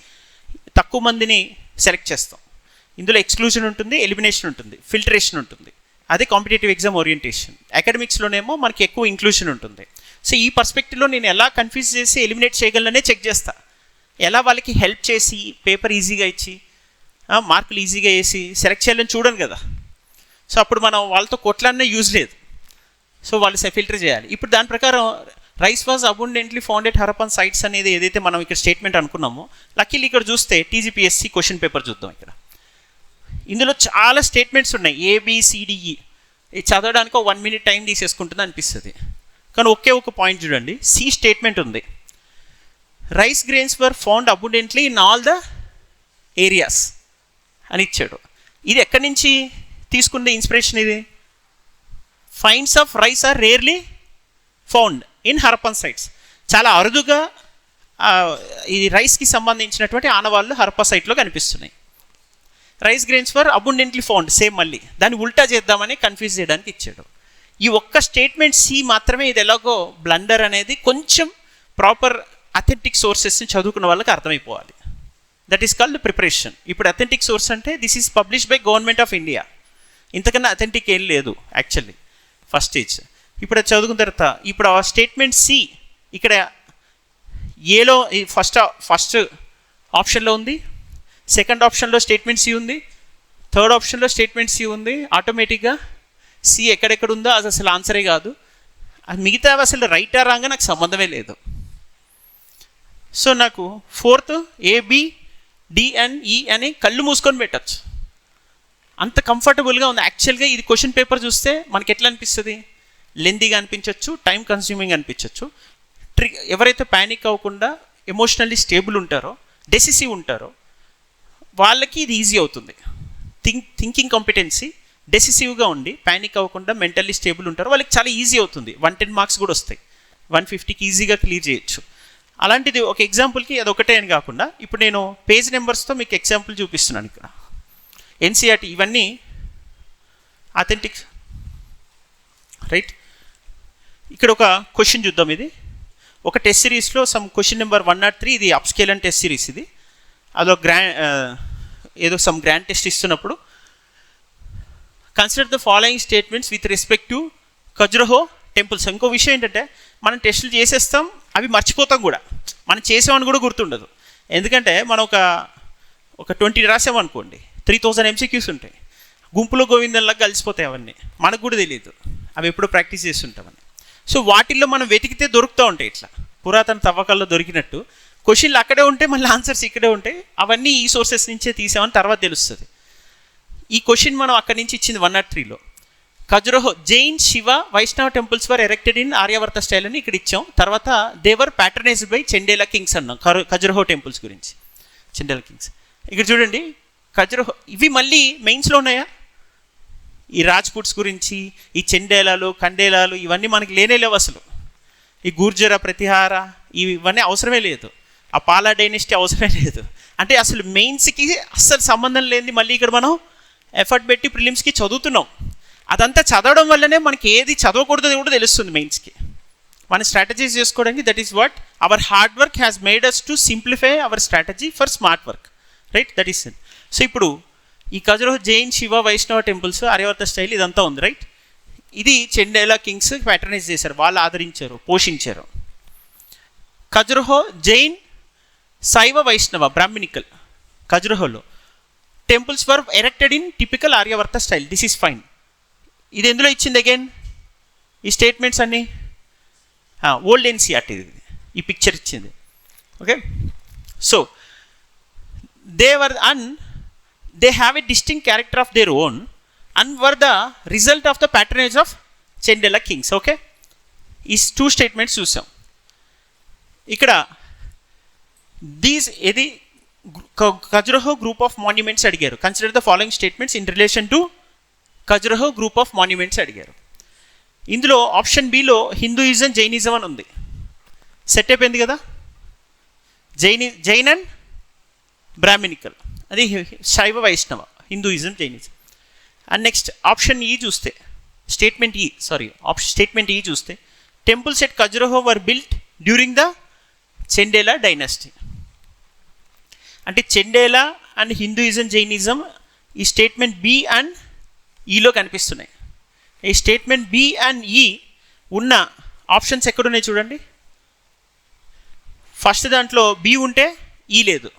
తక్కువ మందిని select చేస్తాం. ఇందులో exclusion ఉంటుంది, elimination ఉంటుంది, ఫిల్టరేషన్ ఉంటుంది. అదే కాంపిటేటివ్ ఎగ్జామ్ ఓరియంటేషన్. అకాడమిక్స్లోనేమో మనకి ఎక్కువ ఇంక్లూషన్ ఉంటుంది. సో ఈ పర్స్పెక్టివ్లో నేను ఎలా కన్ఫ్యూజ్ చేసి ఎలిమినేట్ చేయగలననే చెక్ చేస్తా. ఎలా వాళ్ళకి హెల్ప్ చేసి పేపర్ ఈజీగా ఇచ్చి మార్కులు ఈజీగా వేసి సెలెక్ట్ చేయాలని చూడను కదా. సో అప్పుడు మనం వాళ్ళతో కొట్లాడినా యూజ్ లేదు. సో వాళ్ళు ఫిల్టర్ చేయాలి. ఇప్పుడు దాని ప్రకారం rice was abundantly found at Harappan sites అనేది ఏదైతే మనం ఇక్కడ స్టేట్మెంట్ అనుకున్నామో, లక్కీలీ ఇక్కడ చూస్తే టీజీపీఎస్సీ క్వశ్చన్ పేపర్ చూద్దాం. ఇక్కడ ఇందులో చాలా స్టేట్మెంట్స్ ఉన్నాయి, ఏబిసిడిఈ. ఇది చదవడానికి 1 minute టైం తీసేసుకుంటుంది అనిపిస్తుంది, కానీ ఒకే ఒక పాయింట్ చూడండి. సి స్టేట్మెంట్ ఉంది, rice grains were found abundantly in all the areas అని ఇచ్చాడు. ఇది ఎక్కడి నుంచి తీసుకుంది ఇన్స్పిరేషన్? ఇది finds of rice are rarely found in Harappan sites. చాలా అరుదుగా ఇది రైస్కి సంబంధించినటువంటి ఆనవాళ్ళు హరప్పా సైట్లో కనిపిస్తున్నాయి. Rice grains were abundantly found, same మళ్ళీ దాన్ని ఉల్టా చేద్దామని కన్ఫ్యూజ్ చేయడానికి ఇచ్చాడు. ఈ ఒక్క స్టేట్మెంట్ సి మాత్రమే ఇది ఎలాగో బ్లండర్ అనేది కొంచెం ప్రాపర్ అథెంటిక్ సోర్సెస్ని చదువుకున్న వాళ్ళకి అర్థమైపోవాలి. That is called preparation. ఇప్పుడు అథెంటిక్ సోర్స్ అంటే this is published by government of India. ఇంతకన్నా అథెంటిక్ ఏం లేదు యాక్చువల్లీ ఫస్ట్ స్టేజ్. ఇప్పుడు అది చదువుకున్న తర్వాత ఇప్పుడు ఆ స్టేట్మెంట్ సి ఇక్కడ ఏలో ఫస్ట్ ఆప్షన్లో ఉంది, సెకండ్ ఆప్షన్లో స్టేట్మెంట్ సి ఉంది, థర్డ్ ఆప్షన్లో స్టేట్మెంట్ సి ఉంది. ఆటోమేటిక్గా సి ఎక్కడెక్కడ ఉందో అది అసలు ఆన్సరే కాదు. అది మిగతా అసలు రైట్ ఆర్ రాంగ్ నాకు సంబంధమే లేదు. సో నాకు ఫోర్త్ ఏబిడిఎన్ఈ అని కళ్ళు మూసుకొని పెట్టచ్చు. అంత కంఫర్టబుల్గా ఉంది. యాక్చువల్గా ఇది క్వశ్చన్ పేపర్ చూస్తే మనకి ఎట్లా అనిపిస్తుంది, లెందీగా అనిపించవచ్చు, టైం కన్స్యూమింగ్ అనిపించవచ్చు. ఎవరైతే ప్యానిక్ అవ్వకుండా ఎమోషనల్లీ స్టేబుల్ ఉంటారో, డెసిసివ్ ఉంటారో, వాళ్ళకి ఇది ఈజీ అవుతుంది. థింకింగ్ కాంపిటెన్సీ, డెసిసివ్గా ఉండి ప్యానిక్ అవ్వకుండా మెంటల్లీ స్టేబుల్ ఉంటారో వాళ్ళకి చాలా ఈజీ అవుతుంది. 110 మార్క్స్ కూడా వస్తాయి, 150కి ఈజీగా క్లియర్ చేయొచ్చు. అలాంటిది ఒక ఎగ్జాంపుల్కి అది ఒకటే అని కాకుండా ఇప్పుడు నేను పేజ్ నెంబర్స్తో మీకు ఎగ్జాంపుల్ చూపిస్తున్నాను. ఇక్కడ ఎన్సీఆర్టీ ఇవన్నీ అథెంటిక్, రైట్. ఇక్కడ ఒక క్వశ్చన్ చూద్దాం. ఇది ఒక టెస్ట్ సిరీస్లో సమ్ క్వశ్చన్ నెంబర్ 103, ఇది అప్స్కేల్ అండ్ టెస్ట్ సిరీస్. ఇది అదో ఏదో సమ్ గ్రాండ్ టెస్ట్ ఇస్తున్నప్పుడు consider the following statements with respect to Khajuraho temples. ఇంకో విషయం ఏంటంటే మనం టెస్టులు చేసేస్తాం, అవి మర్చిపోతాం కూడా, మనం చేసామని కూడా గుర్తుండదు. ఎందుకంటే మనం ఒక 20 రాసామనుకోండి, 3000 MCQs ఉంటాయి, గుంపులో గోవిందంలాగా కలిసిపోతాయి. అవన్నీ మనకు కూడా తెలియదు, అవి ఎప్పుడో ప్రాక్టీస్ చేస్తుంటామని. సో వాటిల్లో మనం వెతికితే దొరుకుతూ ఉంటాయి. ఇట్లా పురాతన తవ్వకాల్లో దొరికినట్టు క్వశ్చన్లు అక్కడే ఉంటే మళ్ళీ ఆన్సర్స్ ఇక్కడే ఉంటాయి. అవన్నీ ఈ సోర్సెస్ నుంచే తీసామని తర్వాత తెలుస్తుంది. ఈ క్వశ్చన్ మనం అక్కడి నుంచి ఇచ్చింది 103లో. ఖజురహో జైన్, శివ, వైష్ణవ temples were erected in Aryavarta style అని ఇక్కడ ఇచ్చాం. తర్వాత దేవర్ ప్యాటర్నైజ్డ్ బై చెండేలా కింగ్స్ అన్నాం ఖజురహో టెంపుల్స్ గురించి. చెండేలా కింగ్స్ ఇక్కడ చూడండి. ఖజురహో ఇవి మళ్ళీ మెయిన్స్లో ఉన్నాయా? ఈ రాజ్పుట్స్ గురించి, ఈ చెండేలాలు, కండేలాలు ఇవన్నీ మనకి లేనే లేవు అసలు. ఈ గుర్జర, ప్రతిహార ఇవన్నీ అవసరమే లేదు. ఆ పాలా డైనెస్టీ అవసరమే లేదు. అంటే అసలు మెయిన్స్కి అస్సలు సంబంధం లేనిది మళ్ళీ ఇక్కడ మనం ఎఫర్ట్ పెట్టి ప్రిలిమ్స్కి చదువుతున్నాం. అదంతా చదవడం వల్లనే మనకి ఏది చదవకూడదు కూడా తెలుస్తుంది మెయిన్స్కి. మన స్ట్రాటజీస్ చేసుకోవడానికి that is what our hard work has made us to simplify our strategy for smart work, right. That is it. So ఇప్పుడు ఈ ఖజురహో జైన్, శివ, వైష్ణవ టెంపుల్స్, ఆర్యావర్త స్టైల్ ఇదంతా ఉంది, రైట్. ఇది చెండేలా కింగ్స్ ప్యాటర్నైజ్ చేశారు, వాళ్ళు ఆదరించారు, పోషించారు. ఖజురహో జైన్, శైవ, వైష్ణవ బ్రాహ్మణికల్ ఖజురహోలో temples were erected in typical Aryavarta style. This is fine. ఇది ఎందులో ఇచ్చింది అగైన్ ఈ స్టేట్మెంట్స్ అన్నీ? ఓల్డ్ ఎన్సీఆర్టీ ఇది, ఈ పిక్చర్ ఇచ్చింది. Okay. So they have a distinct character of their own and were the result of the patronage of Chendela kings. Okay, ఈ 2 statements చూసాం. ఇక్కడ ఇది ఖజురహో గ్రూప్ ఆఫ్ మాన్యుమెంట్స్ అడిగారు. Consider the following statements in relation to Khajuraho group of monuments అడిగారు. ఇందులో option below Hinduism, Jainism అని ఉంది. Set అయిపోయింది కదా. జైన్ అండ్ బ్రాహ్మణికల్, అది Shaiva, Vaishnava, Hinduism, Jainism. And next option ఈ చూస్తే స్టేట్మెంట్ ఈ చూస్తే temples at Khajuraho were built during the Chandela dynasty. అంటే చెండేలా అండ్ హిందూయిజం, జైనిజం ఈ స్టేట్మెంట్ బి అండ్ ఈలో కనిపిస్తున్నాయి. ఈ స్టేట్మెంట్ బి అండ్ ఈ ఉన్న ఆప్షన్స్ ఎక్కడున్నాయి చూడండి. ఫస్ట్ దాంట్లో బి ఉంటే ఈ లేదు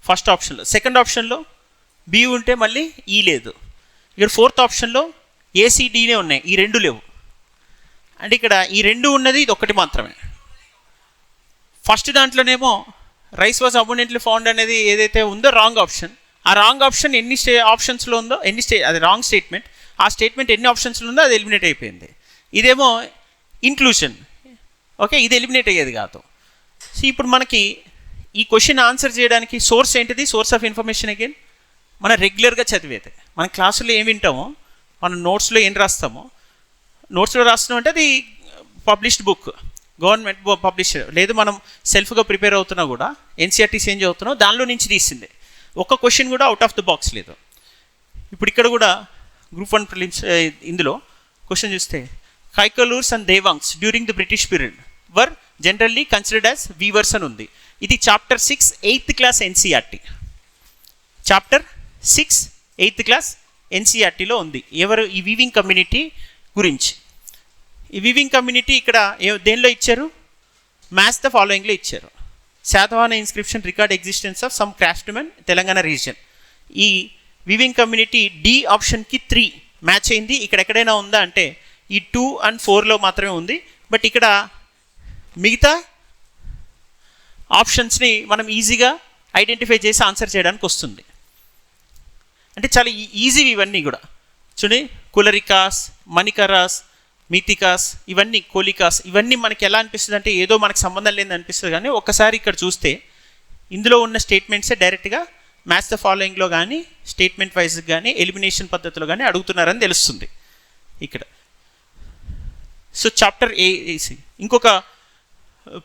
ఫస్ట్ ఆప్షన్లో, సెకండ్ ఆప్షన్లో బి ఉంటే మళ్ళీ ఈ లేదు. ఇక్కడ ఫోర్త్ ఆప్షన్లో ఏసీడీనే ఉన్నాయి, ఈ 2 లేవు. అంటే ఇక్కడ ఈ 2 ఉన్నది ఇది ఒకటి మాత్రమే. ఫస్ట్ దాంట్లోనేమో రైస్ వాజ్ అబౌండెంట్లీ ఫౌండ్ అనేది ఏదైతే ఉందో రాంగ్ ఆప్షన్. ఆ రాంగ్ ఆప్షన్ ఎన్ని ఆప్షన్స్లో ఉందో అది రాంగ్ స్టేట్మెంట్. ఆ స్టేట్మెంట్ ఎన్ని ఆప్షన్స్లో ఉందో అది ఎలిమినేట్ అయిపోయింది. ఇదేమో ఇంక్లూషన్. ఓకే, ఇది ఎలిమినేట్ అయ్యేది కాదు. సో ఇప్పుడు మనకి ఈ క్వశ్చన్ ఆన్సర్ చేయడానికి సోర్స్ ఏంటిది? సోర్స్ ఆఫ్ ఇన్ఫర్మేషన్ అగైన్ మనం రెగ్యులర్గా చదివేది. మన క్లాసులో ఏం వింటామో, మనం నోట్స్లో ఏం రాస్తామో, నోట్స్లో రాస్తున్నాం అంటే అది పబ్లిష్డ్ బుక్, గవర్నమెంట్ పబ్లిషర్, లేదు మనం సెల్ఫ్గా ప్రిపేర్ అవుతున్నా కూడా ఎన్సీఆర్టీసీ ఏం చదువుతున్నాం దానిలో నుంచి తీసిందే. ఒక్క క్వశ్చన్ కూడా అవుట్ ఆఫ్ ద బాక్స్ లేదు. ఇప్పుడు ఇక్కడ కూడా గ్రూప్ 1 ప్రిలిమ్స్ ఇందులో క్వశ్చన్ చూస్తే Kaikolars and Devangs during the British period were generally considered as weavers అని ఉంది. ఇది chapter 6 8th class NCERT. Chapter 6 8th class ఎన్సీఆర్టీలో ఉంది. ఎవరు? ఈ వీవింగ్ కమ్యూనిటీ గురించి. ఈ వీవింగ్ కమ్యూనిటీ ఇక్కడ దేనిలో ఇచ్చారు? మ్యాథ్స్ ద ఫాలోయింగ్లో ఇచ్చారు. Satavahana inscription record existence of some craftsmen Telangana region. ఈ వీవింగ్ కమ్యూనిటీ డి ఆప్షన్కి 3 మ్యాచ్ అయింది. ఇక్కడ ఎక్కడైనా ఉందా అంటే ఈ 2 and 4లో మాత్రమే ఉంది. బట్ ఇక్కడ మిగతా ఆప్షన్స్ని మనం ఈజీగా ఐడెంటిఫై చేసి ఆన్సర్ చేయడానికి వస్తుంది. అంటే చాలా ఈజీ ఇవన్నీ కూడా. చూడండి, కులరికాస్, మణికరాస్, మితికాస్, ఇవన్నీ కోలికాస్, ఇవన్నీ మనకి ఎలా అనిపిస్తుంది అంటే ఏదో మనకు సంబంధం లేదని అనిపిస్తుంది. కానీ ఒక్కసారి ఇక్కడ చూస్తే ఇందులో ఉన్న స్టేట్మెంట్సే డైరెక్ట్గా మ్యాచ్ ద ఫాలోయింగ్లో కానీ స్టేట్మెంట్ వైజ్ కానీ ఎలిమినేషన్ పద్ధతిలో కానీ అడుగుతున్నారని తెలుస్తుంది ఇక్కడ. సో చాప్టర్ ఏసి ఇంకొక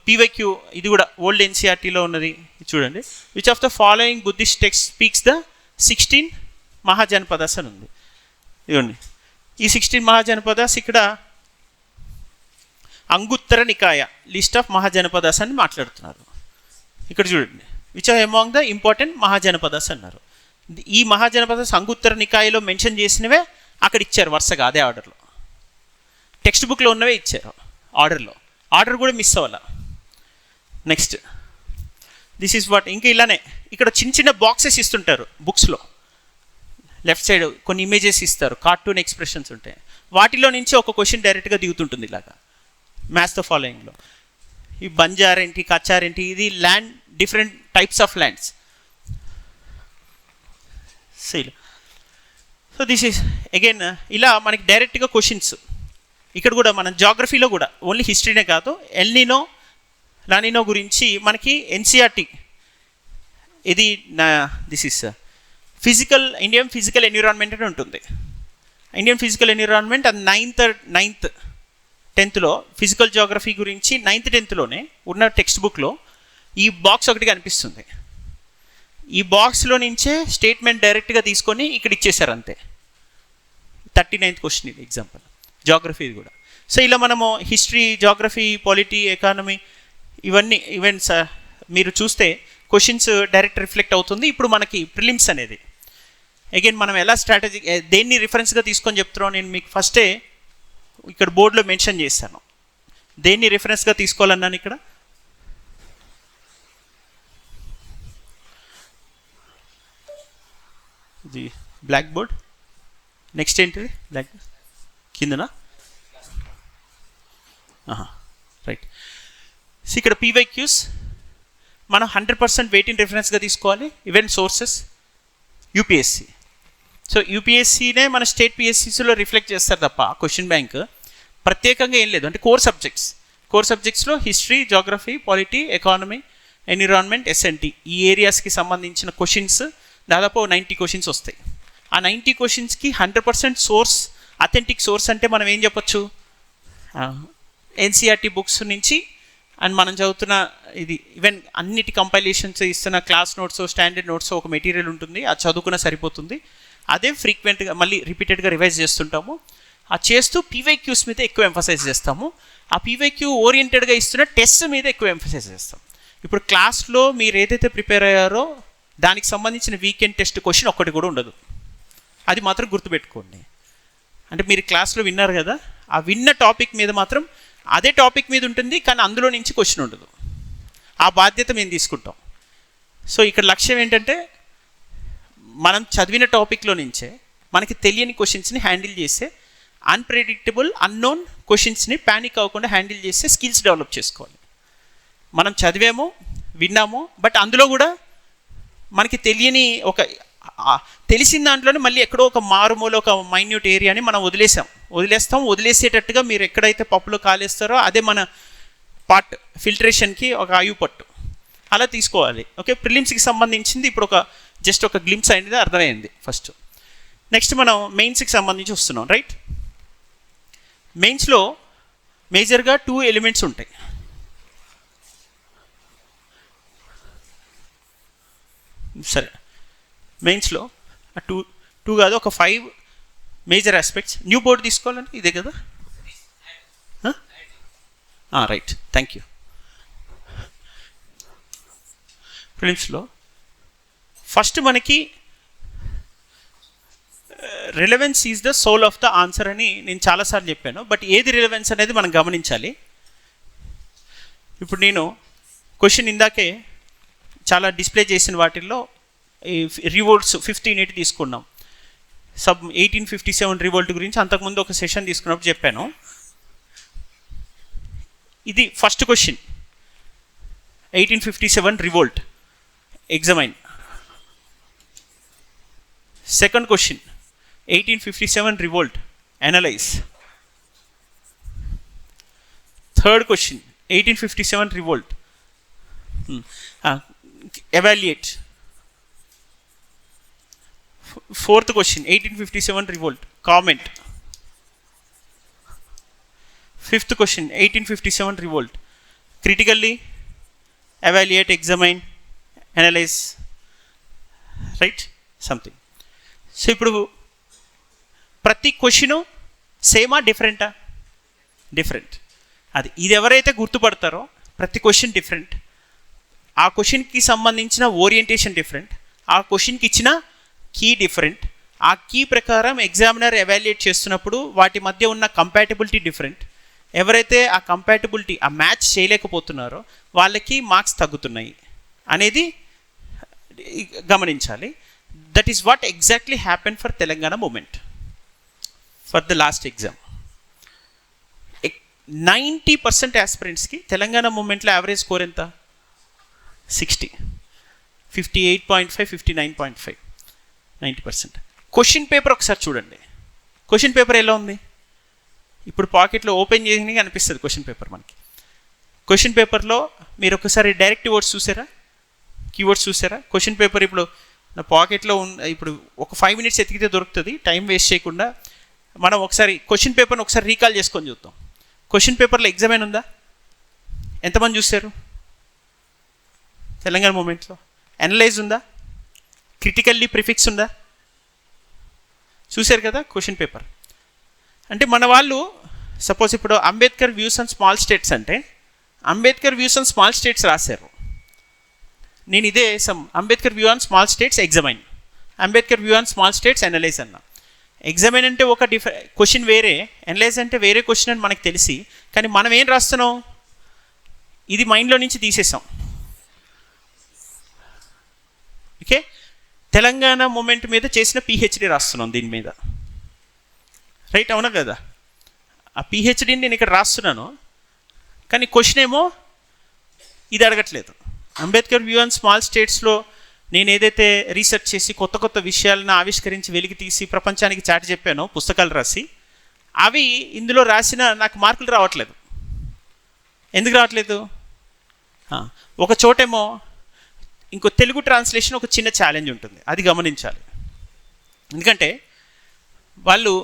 పీవైక్యూ, ఇది కూడా ఓల్డ్ ఎన్సీఆర్టీలో ఉన్నది చూడండి. Which of the following Buddhist text speaks the 16 mahajanapadas అని ఉంది. ఇదిగోండి, ఈ 16 మహాజనపదాస్ ఇక్కడ అంగుత్తర నికాయ లిస్ట్ ఆఫ్ మహాజనపదాస్ అని మాట్లాడుతున్నారు. ఇక్కడ చూడండి, which are among the important mahajanapadas అన్నారు. ఈ మహాజనపదాస్ అంగుత్తర నికాయలో మెన్షన్ చేసినవే అక్కడ ఇచ్చారు వరుసగా అదే ఆర్డర్లో. టెక్స్ట్ బుక్లో ఉన్నవే ఇచ్చారు ఆర్డర్లో, ఆర్డర్ కూడా మిస్ అవ్వాల. Next this is what. ఇంకా ఇలానే ఇక్కడ చిన్న చిన్న బాక్సెస్ ఇస్తుంటారు బుక్స్లో, లెఫ్ట్ సైడ్ కొన్ని ఇమేజెస్ ఇస్తారు, కార్టూన్ ఎక్స్ప్రెషన్స్ ఉంటాయి. వాటిలో నుంచి ఒక క్వశ్చన్ డైరెక్ట్గా దిగుతుంటుంది ఇలాగా మ్యాచ్ ద ఫాలోయింగ్లో. ఈ బంజార్ ఏంటి, కచ్చార్ ఏంటి, ఇది land, different types of lands. So this is again ఇలా మనకి డైరెక్ట్గా క్వశ్చన్స్. ఇక్కడ కూడా మనం జాగ్రఫీలో కూడా ఓన్లీ హిస్టరీనే కాదు, ఎల్నినో లానినో గురించి మనకి ఎన్సీఆర్టీ ఇది this is Indian physical environment అని ఉంటుంది. ఇండియన్ ఫిజికల్ ఎన్విరాన్మెంట్ అది 9th 10thలో ఫిజికల్ జాగ్రఫీ గురించి 9th 10thలోనే ఉన్న టెక్స్ట్ బుక్లో ఈ బాక్స్ ఒకటి కనిపిస్తుంది. ఈ బాక్స్లో నుంచే స్టేట్మెంట్ డైరెక్ట్గా తీసుకొని ఇక్కడ ఇచ్చేసారు అంతే. 39th క్వశ్చన్ ఇది ఎగ్జాంపుల్, జాగ్రఫీ ఇది కూడా. సో ఇలా మనము హిస్టరీ, జాగ్రఫీ, పాలిటీ, ఎకానమీ ఇవన్నీ ఈవెంట్స్ మీరు చూస్తే క్వశ్చన్స్ డైరెక్ట్ రిఫ్లెక్ట్ అవుతుంది. ఇప్పుడు మనకి ప్రిలిమ్స్ అనేది అగైన్ మనం ఎలా స్ట్రాటజీ దేన్ని రిఫరెన్స్గా తీసుకొని చెప్తున్నాం నేను మీకు ఫస్టే ఇక్కడ బోర్డులో మెన్షన్ చేశాను. దేన్ని రిఫరెన్స్గా తీసుకోవాలన్నాను ఇక్కడ. ఇది బ్లాక్ బోర్డ్. నెక్స్ట్ ఏంటిది బ్లాక్ కిందనా? రైట్. సో ఇక్కడ పీవైక్యూస్ మనం 100% వెయిటింగ్ రిఫరెన్స్గా తీసుకోవాలి. Even sources UPSC. సో యూపీఎస్సీనే మన స్టేట్ పిఎస్సీస్లో రిఫ్లెక్ట్ చేస్తారు తప్ప క్వశ్చన్ బ్యాంక్ ప్రత్యేకంగా ఏం లేదు. అంటే కోర్ సబ్జెక్ట్స్లో history, geography, polity, economy, environment, SNT ఈ ఏరియాస్కి సంబంధించిన క్వశ్చన్స్ దాదాపు 90 క్వశ్చన్స్ వస్తాయి. ఆ 90 క్వశ్చన్స్కి 100% సోర్స్, అథెంటిక్ సోర్స్ అంటే మనం ఏం చెప్పొచ్చు, ఎన్సీఆర్టీ బుక్స్ నుంచి అండ్ మనం చదువుతున్న ఇది ఈవెన్ అన్నిటి కంపైలేషన్స్ ఇస్తున్న క్లాస్ నోట్స్, స్టాండర్డ్ నోట్స్ ఒక మెటీరియల్ ఉంటుంది, అది చదువుకున్న సరిపోతుంది. అదే ఫ్రీక్వెంట్గా మళ్ళీ రిపీటెడ్గా రివైజ్ చేస్తుంటాము. అది చేస్తూ పీవైక్యూస్ మీద ఎక్కువ ఎంఫసైజ్ చేస్తాము. ఆ పీవైక్యూ ఓరియంటెడ్గా ఇస్తున్న టెస్ట్ మీద ఎక్కువ ఎంఫసైజ్ చేస్తాం. ఇప్పుడు క్లాస్లో మీరు ఏదైతే ప్రిపేర్ అయ్యారో దానికి సంబంధించిన వీకెండ్ టెస్ట్ క్వశ్చన్ ఒక్కటి కూడా ఉండదు. అది మాత్రం గుర్తుపెట్టుకోండి. అంటే మీరు క్లాస్లో విన్నారు కదా, ఆ విన్న టాపిక్ మీద మాత్రం అదే టాపిక్ మీద ఉంటుంది, కానీ అందులో నుంచి క్వశ్చన్ ఉండదు. ఆ బాధ్యత మేము తీసుకుంటాం. సో ఇక్కడ లక్ష్యం ఏంటంటే మనం చదివిన టాపిక్లో నుంచే మనకి తెలియని క్వశ్చన్స్ని హ్యాండిల్ చేసే, అన్ప్రెడిక్టబుల్, అన్నోన్ క్వశ్చన్స్ని ప్యానిక్ అవ్వకుండా హ్యాండిల్ చేసే స్కిల్స్ డెవలప్ చేసుకోవాలి. మనం చదివామో విన్నామో, బట్ అందులో కూడా మనకి తెలియని తెలిసిన దాంట్లోనే మళ్ళీ ఎక్కడో ఒక మారుమూల ఒక మైన్యూట్ ఏరియాని మనం వదిలేసేటట్టుగా మీరు ఎక్కడైతే పప్పులో కాలేస్తారో అదే మన పార్ట్ ఫిల్టరేషన్కి ఒక ఆయువు పట్టు అలా తీసుకోవాలి. ఓకే, ప్రిలిమ్స్కి సంబంధించింది ఇప్పుడు జస్ట్ ఒక గ్లింప్స్ అనేది అర్థమైంది ఫస్ట్. నెక్స్ట్ మనం మెయిన్స్కి సంబంధించి వస్తున్నాం. రైట్, మెయిన్స్లో మేజర్గా 2 ఎలిమెంట్స్ ఉంటాయి. సరే, మెయిన్స్లో టూ కాదు ఒక 5 మేజర్ ఆస్పెక్ట్స్. న్యూ బోర్డు తీసుకోవాలంటే ఇదే కదా. Right, thank you. ప్రిలిమ్స్లో ఫస్ట్ మనకి relevance is the soul of the answer అని నేను చాలాసార్లు చెప్పాను. బట్ ఏది రిలవెన్స్ అనేది మనం గమనించాలి. ఇప్పుడు నేను క్వశ్చన్ ఇందాకే చాలా డిస్ప్లే చేసిన వాటిల్లో రివోల్ట్స్ 1580 తీసుకున్నాం. 1857 రివోల్ట్ గురించి అంతకుముందు ఒక సెషన్ తీసుకున్నప్పుడు చెప్పాను. ఇది first question, 1857 revolt ఎగ్జామైన్. Second question, 1857 revolt, analyze. Third question, 1857 revolt, evaluate. Fourth question, 1857 revolt, comment. Fifth question, 1857 revolt, critically evaluate, examine, analyze, right, something. So ఇప్పుడు ప్రతి క్వశ్చను సేమా డిఫరెంటా? డిఫరెంట్. ఇది ఎవరైతే గుర్తుపడతారో ప్రతి క్వశ్చన్ డిఫరెంట్, ఆ క్వశ్చన్కి సంబంధించిన ఓరియంటేషన్ డిఫరెంట్, ఆ క్వశ్చన్కి ఇచ్చిన కీ డిఫరెంట్, ఆ కీ ప్రకారం ఎగ్జామినర్ ఎవాల్యుయేట్ చేస్తున్నప్పుడు వాటి మధ్య ఉన్న కంపాటబిలిటీ డిఫరెంట్. ఎవరైతే ఆ కంపాటబిలిటీ ఆ మ్యాచ్ చేయలేకపోతున్నారో వాళ్ళకి మార్క్స్ తగ్గుతున్నాయి అనేది గమనించాలి. That is what exactly happen for Telangana movement for the last exam. 90% ఆస్పిరెంట్స్కి తెలంగాణ మూమెంట్లో యావరేజ్ స్కోర్ ఎంత? 60, 58.5, 59.5, 90%. క్వశ్చన్ పేపర్ ఒకసారి చూడండి. క్వశ్చన్ పేపర్ ఎలా ఉంది? ఇప్పుడు పాకెట్లో ఓపెన్ చేసి అనిపిస్తుంది క్వశ్చన్ పేపర్ మనకి. క్వశ్చన్ పేపర్లో మీరు ఒకసారి డైరెక్ట్ వర్డ్స్ చూసారా, కీవర్డ్స్ చూసారా? క్వశ్చన్ పేపర్ ఇప్పుడు నా పాకెట్లో ఇప్పుడు ఒక 5 minutes ఎతికితే దొరుకుతుంది. టైం వేస్ట్ చేయకుండా మనం ఒకసారి క్వశ్చన్ పేపర్ని ఒకసారి రీకాల్ చేసుకొని చూద్దాం. క్వశ్చన్ పేపర్లో ఎగ్జామ్ ఉందా? ఎంతమంది చూశారు? తెలంగాణ మూమెంట్లో అనలైజ్ ఉందా? క్రిటికల్లీ ప్రిఫిక్స్ ఉందా? చూశారు కదా క్వశ్చన్ పేపర్. అంటే మన వాళ్ళు సపోజ్ ఇప్పుడు Ambedkar views on small states అంటే Ambedkar views on small states రాశారు. నేను ఇదే Ambedkar view on small states examine, Ambedkar view on small states analyse అన్నా. ఎగ్జామైన్ అంటే ఒక క్వశ్చన్ వేరే, అనలైజ్ అంటే వేరే క్వశ్చన్ అని మనకు తెలిసి, కానీ మనం ఏం రాస్తున్నాం? ఇది మైండ్లో నుంచి తీసేసాం. ఓకే, తెలంగాణ మూమెంట్ మీద చేసిన పిహెచ్డి రాస్తున్నాం దీని మీద, రైట్? అవునా కదా? ఆ పిహెచ్డిని నేను ఇక్కడ రాస్తున్నాను, కానీ క్వశ్చన్ ఏమో ఇది అడగట్లేదు. అంబేద్కర్ వ్యూ ఆన్ స్మాల్ స్టేట్స్లో నేను ఏదైతే రీసెర్చ్ చేసి కొత్త కొత్త విషయాలను ఆవిష్కరించి వెలికి తీసి ప్రపంచానికి చాటి చెప్పానో, పుస్తకాలు రాసి, అవి ఇందులో రాసిన నాకు మార్కులు రావట్లేదు. ఎందుకు రావట్లేదు? ఒక చోటేమో ఇంకో తెలుగు ట్రాన్స్లేషన్ ఒక చిన్న ఛాలెంజ్ ఉంటుంది, అది గమనించాలి. ఎందుకంటే వాళ్ళు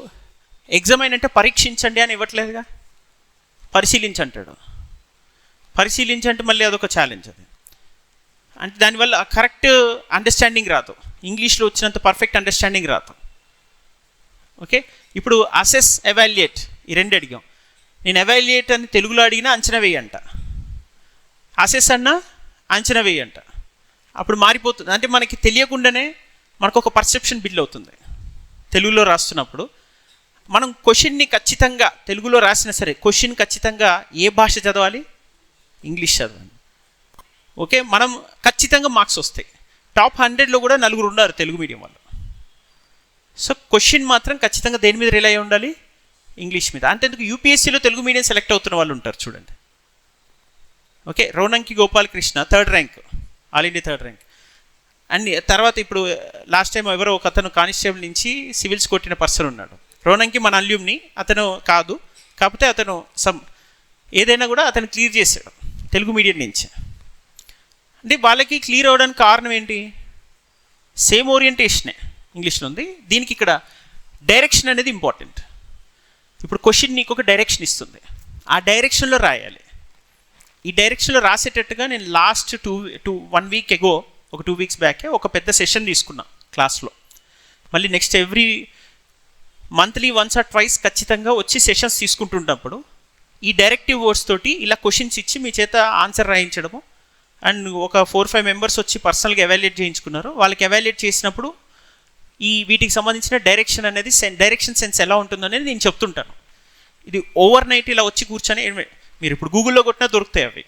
ఎగ్జామైన్ అంటే పరీక్షించండి అని ఇవ్వట్లేదుగా, పరిశీలించంటాడు. పరిశీలించంటే మళ్ళీ అదొక ఛాలెంజ్. అది అంటే దానివల్ల కరెక్ట్ అండర్స్టాండింగ్ రాదు, ఇంగ్లీష్లో వచ్చినంత పర్ఫెక్ట్ అండర్స్టాండింగ్ రాదు. ఓకే, ఇప్పుడు అసెస్, ఎవాల్యుయేట్ ఈ రెండు అడిగాం. నేను ఎవాల్యుయేట్ అని తెలుగులో అడిగినా అంచనా వేయంట, అసెస్ అన్నా అంచనా వేయంట. అప్పుడు మారిపోతుంది. అంటే మనకి తెలియకుండానే మనకు ఒక పర్సెప్షన్ బిల్డ్ అవుతుంది. తెలుగులో రాస్తున్నప్పుడు మనం క్వశ్చన్ని ఖచ్చితంగా తెలుగులో రాసినా సరే క్వశ్చన్ ఖచ్చితంగా ఏ భాష చదవాలి? ఇంగ్లీష్ చదవాలి. ఓకే, మనం ఖచ్చితంగా మార్క్స్ వస్తాయి. టాప్ 100లో కూడా 4 ఉన్నారు తెలుగు మీడియం వాళ్ళు. సో క్వశ్చన్ మాత్రం ఖచ్చితంగా దేని మీద రిలై అయి ఉండాలి? ఇంగ్లీష్ మీద. అంతేందుకు యూపీఎస్సీలో తెలుగు మీడియం సెలెక్ట్ అవుతున్న వాళ్ళు ఉంటారు చూడండి. Okay, Ronanki Gopalakrishna 3rd rank, all India 3rd rank. And తర్వాత ఇప్పుడు లాస్ట్ టైం ఎవరో ఒక అతను కానిస్టేబుల్ నుంచి సివిల్స్ కొట్టిన పర్సన్ ఉన్నాడు. రోనంకి మన అల్యూమ్ని, అతను కాదు, కాకపోతే అతను ఏదైనా కూడా అతను క్లియర్ చేశాడు తెలుగు మీడియం నుంచి. అంటే వాళ్ళకి క్లియర్ అవ్వడానికి కారణం ఏంటి? సేమ్ ఓరియంటేషనే ఇంగ్లీష్లో ఉంది. దీనికి ఇక్కడ డైరెక్షన్ అనేది ఇంపార్టెంట్. ఇప్పుడు క్వశ్చన్ నీకు ఒక డైరెక్షన్ ఇస్తుంది, ఆ డైరెక్షన్లో రాయాలి. ఈ డైరెక్షన్లో రాసేటట్టుగా నేను లాస్ట్ 1 week ఎగో, ఒక 2 weeks బ్యాకే ఒక పెద్ద సెషన్ తీసుకున్నా క్లాస్లో. మళ్ళీ next every monthly once or twice ఖచ్చితంగా వచ్చి సెషన్స్ తీసుకుంటున్నప్పుడు ఈ డైరెక్టివ్ వర్డ్స్ తోటి ఇలా క్వశ్చన్స్ ఇచ్చి మీ చేత ఆన్సర్ రాయించడము. అండ్ ఒక 4-5 మెంబర్స్ వచ్చి పర్సనల్గా ఎవాల్యుయేట్ చేయించుకున్నారు. వాళ్ళకి ఎవాల్యుయేట్ చేసినప్పుడు ఈ వీటికి సంబంధించిన డైరెక్షన్ అనేది డైరెక్షన్ సెన్స్ ఎలా ఉంటుందనేది నేను చెప్తుంటాను. ఇది ఓవర్ నైట్ ఇలా వచ్చి కూర్చొని మీరు ఇప్పుడు గూగుల్లో కొట్టినా దొరుకుతాయి అవి.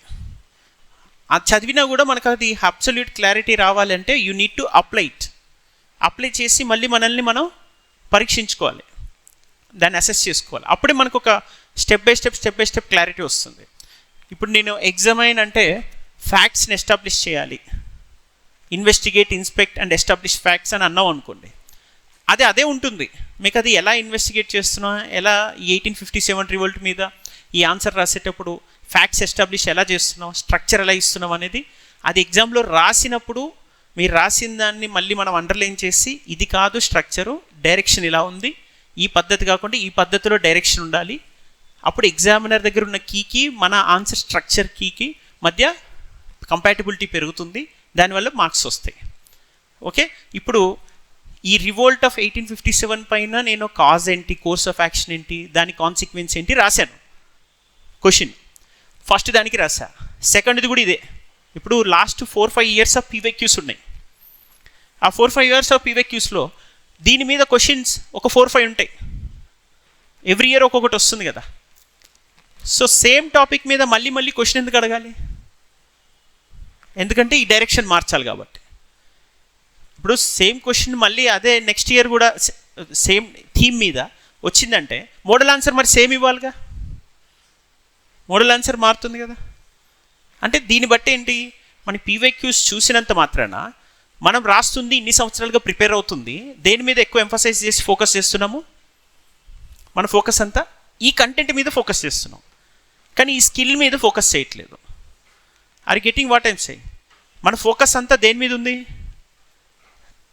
అది చదివినా కూడా మనకు అది అబ్సల్యూట్ క్లారిటీ రావాలంటే యూ నీడ్ టు అప్లై చేసి మళ్ళీ మనల్ని మనం పరీక్షించుకోవాలి, దాన్ని అసెస్ చేసుకోవాలి. అప్పుడే మనకు ఒక స్టెప్ బై స్టెప్ క్లారిటీ వస్తుంది. ఇప్పుడు నేను ఎగ్జామైన్ అంటే ఫ్యాక్ట్స్ని ఎస్టాబ్లిష్ చేయాలి, investigate, inspect and establish facts అని అన్నాం అనుకోండి. అదే అదే ఉంటుంది. మీకు అది ఎలా ఇన్వెస్టిగేట్ చేస్తున్నా, ఎలా ఈ 1857 రివోల్ట్ మీద ఈ ఆన్సర్ రాసేటప్పుడు ఫ్యాక్ట్స్ ఎస్టాబ్లిష్ ఎలా చేస్తున్నాం, స్ట్రక్చర్ ఎలా ఇస్తున్నాం అనేది అది ఎగ్జామ్లో రాసినప్పుడు మీరు రాసిన దాన్ని మళ్ళీ మనం అండర్లైన్ చేసి ఇది కాదు స్ట్రక్చరు, డైరెక్షన్ ఇలా ఉంది, ఈ పద్ధతి కాకుండా ఈ పద్ధతిలో డైరెక్షన్ ఉండాలి. అప్పుడు ఎగ్జామినర్ దగ్గర ఉన్న కీకి మన ఆన్సర్ స్ట్రక్చర్ కీకి మధ్య కంపాటిబిలిటీ పెరుగుతుంది, దానివల్ల మార్క్స్ వస్తాయి. ఓకే, ఇప్పుడు ఈ రివోల్ట్ ఆఫ్ 1857 పైన నేను కాజ్ ఏంటి, కోర్స్ ఆఫ్ యాక్షన్ ఏంటి, దాని కాన్సిక్వెన్స్ ఏంటి రాశాను. క్వశ్చన్ ఫస్ట్ దానికి రాసా, సెకండ్ది కూడా ఇదే. ఇప్పుడు లాస్ట్ 4-5 ఇయర్స్ ఆఫ్ పీవైక్యూస్ ఉన్నాయి. ఆ 4-5 ఇయర్స్ ఆఫ్ పీవైక్యూస్లో దీని మీద క్వశ్చన్స్ ఒక 4-5 ఉంటాయి. ఎవ్రీ ఇయర్ ఒక్కొక్కటి వస్తుంది కదా. సో సేమ్ టాపిక్ మీద మళ్ళీ మళ్ళీ క్వశ్చన్ ఎందుకు అడగాలి? ఎందుకంటే ఈ డైరెక్షన్ మార్చాలి కాబట్టి. ఇప్పుడు సేమ్ క్వశ్చన్ మళ్ళీ అదే నెక్స్ట్ ఇయర్ కూడా సేమ్ థీమ్ మీద వచ్చిందంటే మోడల్ ఆన్సర్ మరి సేమ్ ఇవ్వాలిగా. మోడల్ ఆన్సర్ మారుతుంది కదా. అంటే దీన్ని బట్టి ఏంటి, మన పీవైక్యూస్ చూసినంత మాత్రాన మనం రాస్తుంది ఇన్ని సంవత్సరాలుగా ప్రిపేర్ అవుతుంది, దేని మీద ఎక్కువ ఎంఫసైజ్ చేసి ఫోకస్ చేస్తున్నాము? మన ఫోకస్ అంతా ఈ కంటెంట్ మీద ఫోకస్ చేస్తున్నాం, కానీ ఈ స్కిల్ మీద ఫోకస్ చేయట్లేదు. Are getting what I'm saying? మన ఫోకస్ అంతా దేని మీద ఉంది?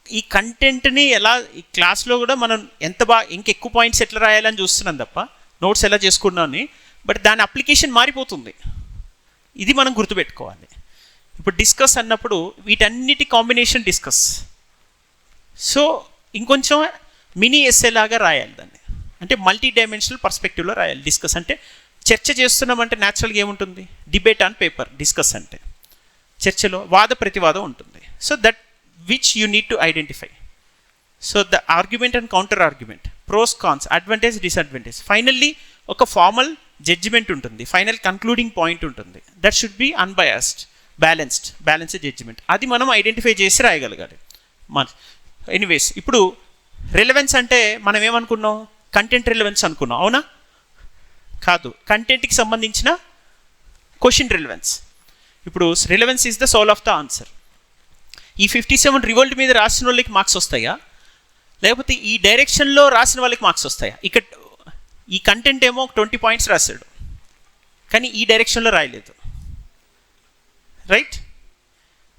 ఈ కంటెంట్ని ఎలా ఈ క్లాస్లో కూడా మనం ఎంత బాగా ఇంకెక్కువ పాయింట్స్ ఎట్లా రాయాలని చూస్తున్నాం తప్ప నోట్స్ ఎలా చేసుకున్నామని. బట్ దాని అప్లికేషన్ మారిపోతుంది, ఇది మనం గుర్తుపెట్టుకోవాలి. ఇప్పుడు డిస్కస్ అన్నప్పుడు వీటన్నిటి కాంబినేషన్ డిస్కస్. సో ఇంకొంచెం మినీ ఎస్ఏ లాగా రాయాలి దాన్ని, అంటే మల్టీ డైమెన్షనల్ పర్స్పెక్టివ్లో రాయాలి. డిస్కస్ అంటే చర్చ చేస్తున్నామంటే న్యాచురల్గా ఏముంటుంది, డిబేట్ ఆన్ పేపర్. డిస్కస్ అంటే చర్చలో వాద ప్రతివాదం ఉంటుంది. So that which you need to identify. So the argument and counter argument, pros cons, advantage disadvantage, finally ఒక ఫార్మల్ జడ్జిమెంట్ ఉంటుంది, ఫైనల్ కన్క్లూడింగ్ పాయింట్ ఉంటుంది. That should be unbiased, balanced judgement. అది మనం ఐడెంటిఫై చేసి రాయగలగాలి. ఎనీవేస్, ఇప్పుడు relevance అంటే మనం ఏమనుకున్నాం, కంటెంట్ రిలవెన్స్ అనుకున్నాం, అవునా? కాదు, కంటెంట్కి సంబంధించిన క్వశ్చన్ రిలవెన్స్. ఇప్పుడు relevance is the soul of the answer. ఈ 57 రివోల్ట్ మీద రాసిన వాళ్ళకి మార్క్స్ వస్తాయా, లేకపోతే ఈ డైరెక్షన్లో రాసిన వాళ్ళకి మార్క్స్ వస్తాయా? ఇక్కడ ఈ కంటెంట్ ఏమో 20 పాయింట్స్ రాశాడు, కానీ ఈ డైరెక్షన్లో రాయలేదు, రైట్?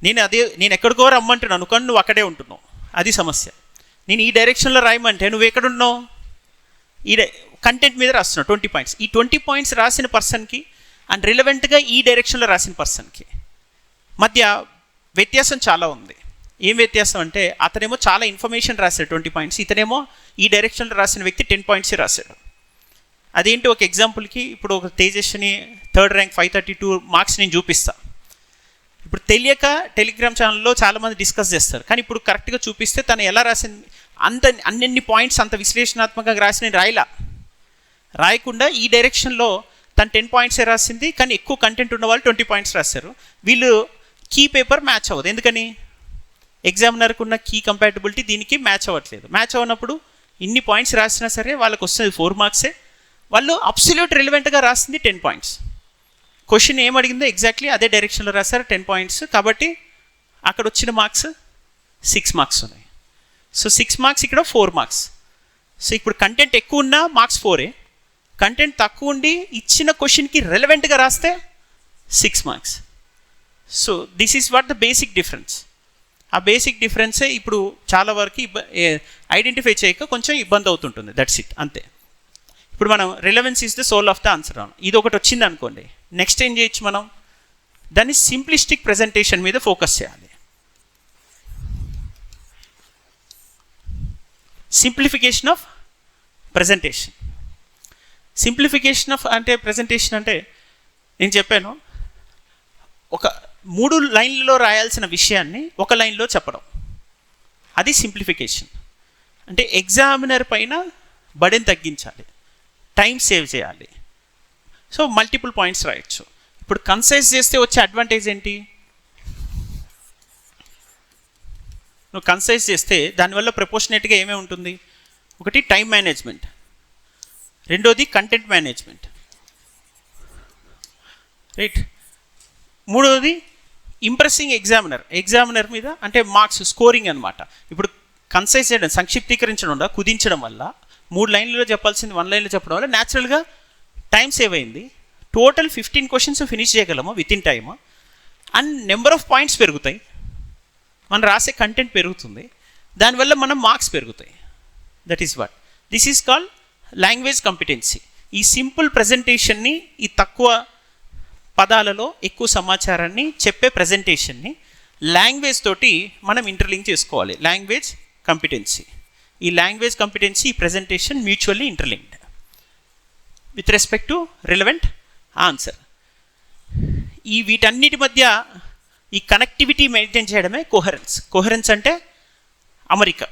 నేను ఎక్కడికో రమ్మంటున్నాను కానీ నువ్వు అక్కడే ఉంటున్నావు, అది సమస్య. నేను ఈ డైరెక్షన్లో రాయమంటే నువ్వు ఎక్కడున్నావు? ఈ కంటెంట్ మీద రాస్తున్నావు 20 పాయింట్స్. ఈ 20 పాయింట్స్ రాసిన పర్సన్కి అండ్ రిలవెంట్గా ఈ డైరెక్షన్లో రాసిన పర్సన్కి మధ్య వ్యత్యాసం చాలా ఉంది. ఏం వ్యత్యాసం అంటే అతనేమో చాలా ఇన్ఫర్మేషన్ రాశాడు 20 పాయింట్స్, ఇతనేమో ఈ డైరెక్షన్లో రాసిన వ్యక్తి 10 పాయింట్స్ రాశాడు. అదేంటి, ఒక ఎగ్జాంపుల్కి ఇప్పుడు ఒక తేజస్ని 3rd ర్యాంక్ 532 మార్క్స్ నేను చూపిస్తాను. ఇప్పుడు తెలియక టెలిగ్రామ్ ఛానల్లో చాలామంది డిస్కస్ చేస్తారు, కానీ ఇప్పుడు కరెక్ట్గా చూపిస్తే తను ఎలా రాసింది, అన్ని పాయింట్స్ అంత విశ్లేషణాత్మకంగా రాసి నేను రాయకుండా ఈ డైరెక్షన్లో తను 10 పాయింట్సే రాసింది, కానీ ఎక్కువ కంటెంట్ ఉన్న వాళ్ళు 20 పాయింట్స్ రాశారు. వీళ్ళు కీ పేపర్ మ్యాచ్ అవ్వదు, ఎందుకని? ఎగ్జామినర్కి ఉన్న కీ కంపాటబిలిటీ దీనికి మ్యాచ్ అవ్వట్లేదు. మ్యాచ్ అవ్వనప్పుడు ఇన్ని పాయింట్స్ రాసినా సరే వాళ్ళకి వస్తుంది 4 మార్క్సే. వాళ్ళు అబ్సల్యూట్ రిలవెంట్గా రాసింది 10 పాయింట్స్. క్వశ్చన్ ఏం అడిగిందో ఎగ్జాక్ట్లీ అదే డైరెక్షన్లో రాశారు 10 పాయింట్స్, కాబట్టి అక్కడ వచ్చిన మార్క్స్ 6 మార్క్స్ ఉన్నాయి. సో 6 మార్క్స్, ఇక్కడ 4 మార్క్స్. సో ఇప్పుడు కంటెంట్ ఎక్కువ ఉన్నా మార్క్స్ 4ఏ, కంటెంట్ తక్కువ ఉండి ఇచ్చిన క్వశ్చన్కి రెలవెంట్గా రాస్తే 6 marks. So this is what the basic difference. ఆ బేసిక్ డిఫరెన్సే ఇప్పుడు చాలా వరకు ఐడెంటిఫై చేయక కొంచెం ఇబ్బంది అవుతుంటుంది, దట్స్ ఇట్, అంతే. ఇప్పుడు మనం relevance is the soul of the answer, ఇది ఒకటి వచ్చింది అనుకోండి, నెక్స్ట్ ఏం చేయొచ్చు, మనం దాన్ని సింప్లిస్టిక్ ప్రజెంటేషన్ మీద ఫోకస్ చేయాలి. Simplification of presentation. Simplification of అంటే ప్రజెంటేషన్ అంటే నేను చెప్పాను, ఒక 3 లైన్లలో రాయాల్సిన విషయాన్ని ఒక లైన్లో చెప్పడం, అది సింప్లిఫికేషన్. అంటే ఎగ్జామినర్ పైన బర్డెన్ తగ్గించాలి, టైం సేవ్ చేయాలి. సో మల్టిపుల్ పాయింట్స్ రాయొచ్చు. ఇప్పుడు కన్సైజ్ చేస్తే వచ్చే అడ్వాంటేజ్ ఏంటి? నువ్వు కన్సైజ్ చేస్తే దానివల్ల ప్రపోర్షనేట్గా ఏమేమి ఉంటుంది? ఒకటి టైం మేనేజ్మెంట్, రెండోది కంటెంట్ మేనేజ్మెంట్, రైట్? మూడోది ఇంప్రెసింగ్ ఎగ్జామినర్ మీద అంటే మార్క్స్ స్కోరింగ్ అనమాట. ఇప్పుడు కన్సైజ్ చేయడం, సంక్షిప్తీకరించడం వల్ల, కుదించడం వల్ల 3 లైన్లలో చెప్పాల్సింది 1 లైన్లో చెప్పడం వల్ల న్యాచురల్గా టైం సేవ్ అయింది. టోటల్ 15 క్వశ్చన్స్ ఫినిష్ చేయగలము with in time. And number of points పెరుగుతాయి, మనం రాసే కంటెంట్ పెరుగుతుంది, దానివల్ల మనం మార్క్స్ పెరుగుతాయి. That is what this is called language competency. ఈ సింపుల్ ప్రజెంటేషన్ని, ఈ తక్కువ పదాలలో ఎక్కువ సమాచారాన్ని చెప్పే ప్రజెంటేషన్ని లాంగ్వేజ్ తోటి మనం ఇంటర్లింక్ చేసుకోవాలి. లాంగ్వేజ్ కాంపిటెన్సీ, ఈ లాంగ్వేజ్ కాంపిటెన్సీ, ఈ presentation mutually interlinked with respect to relevant answer. ఈ వీటన్నిటి మధ్య ఈ కనెక్టివిటీ మెయింటైన్ చేయడమే కోహరెన్స్. కోహరెన్స్ అంటే అమరిక.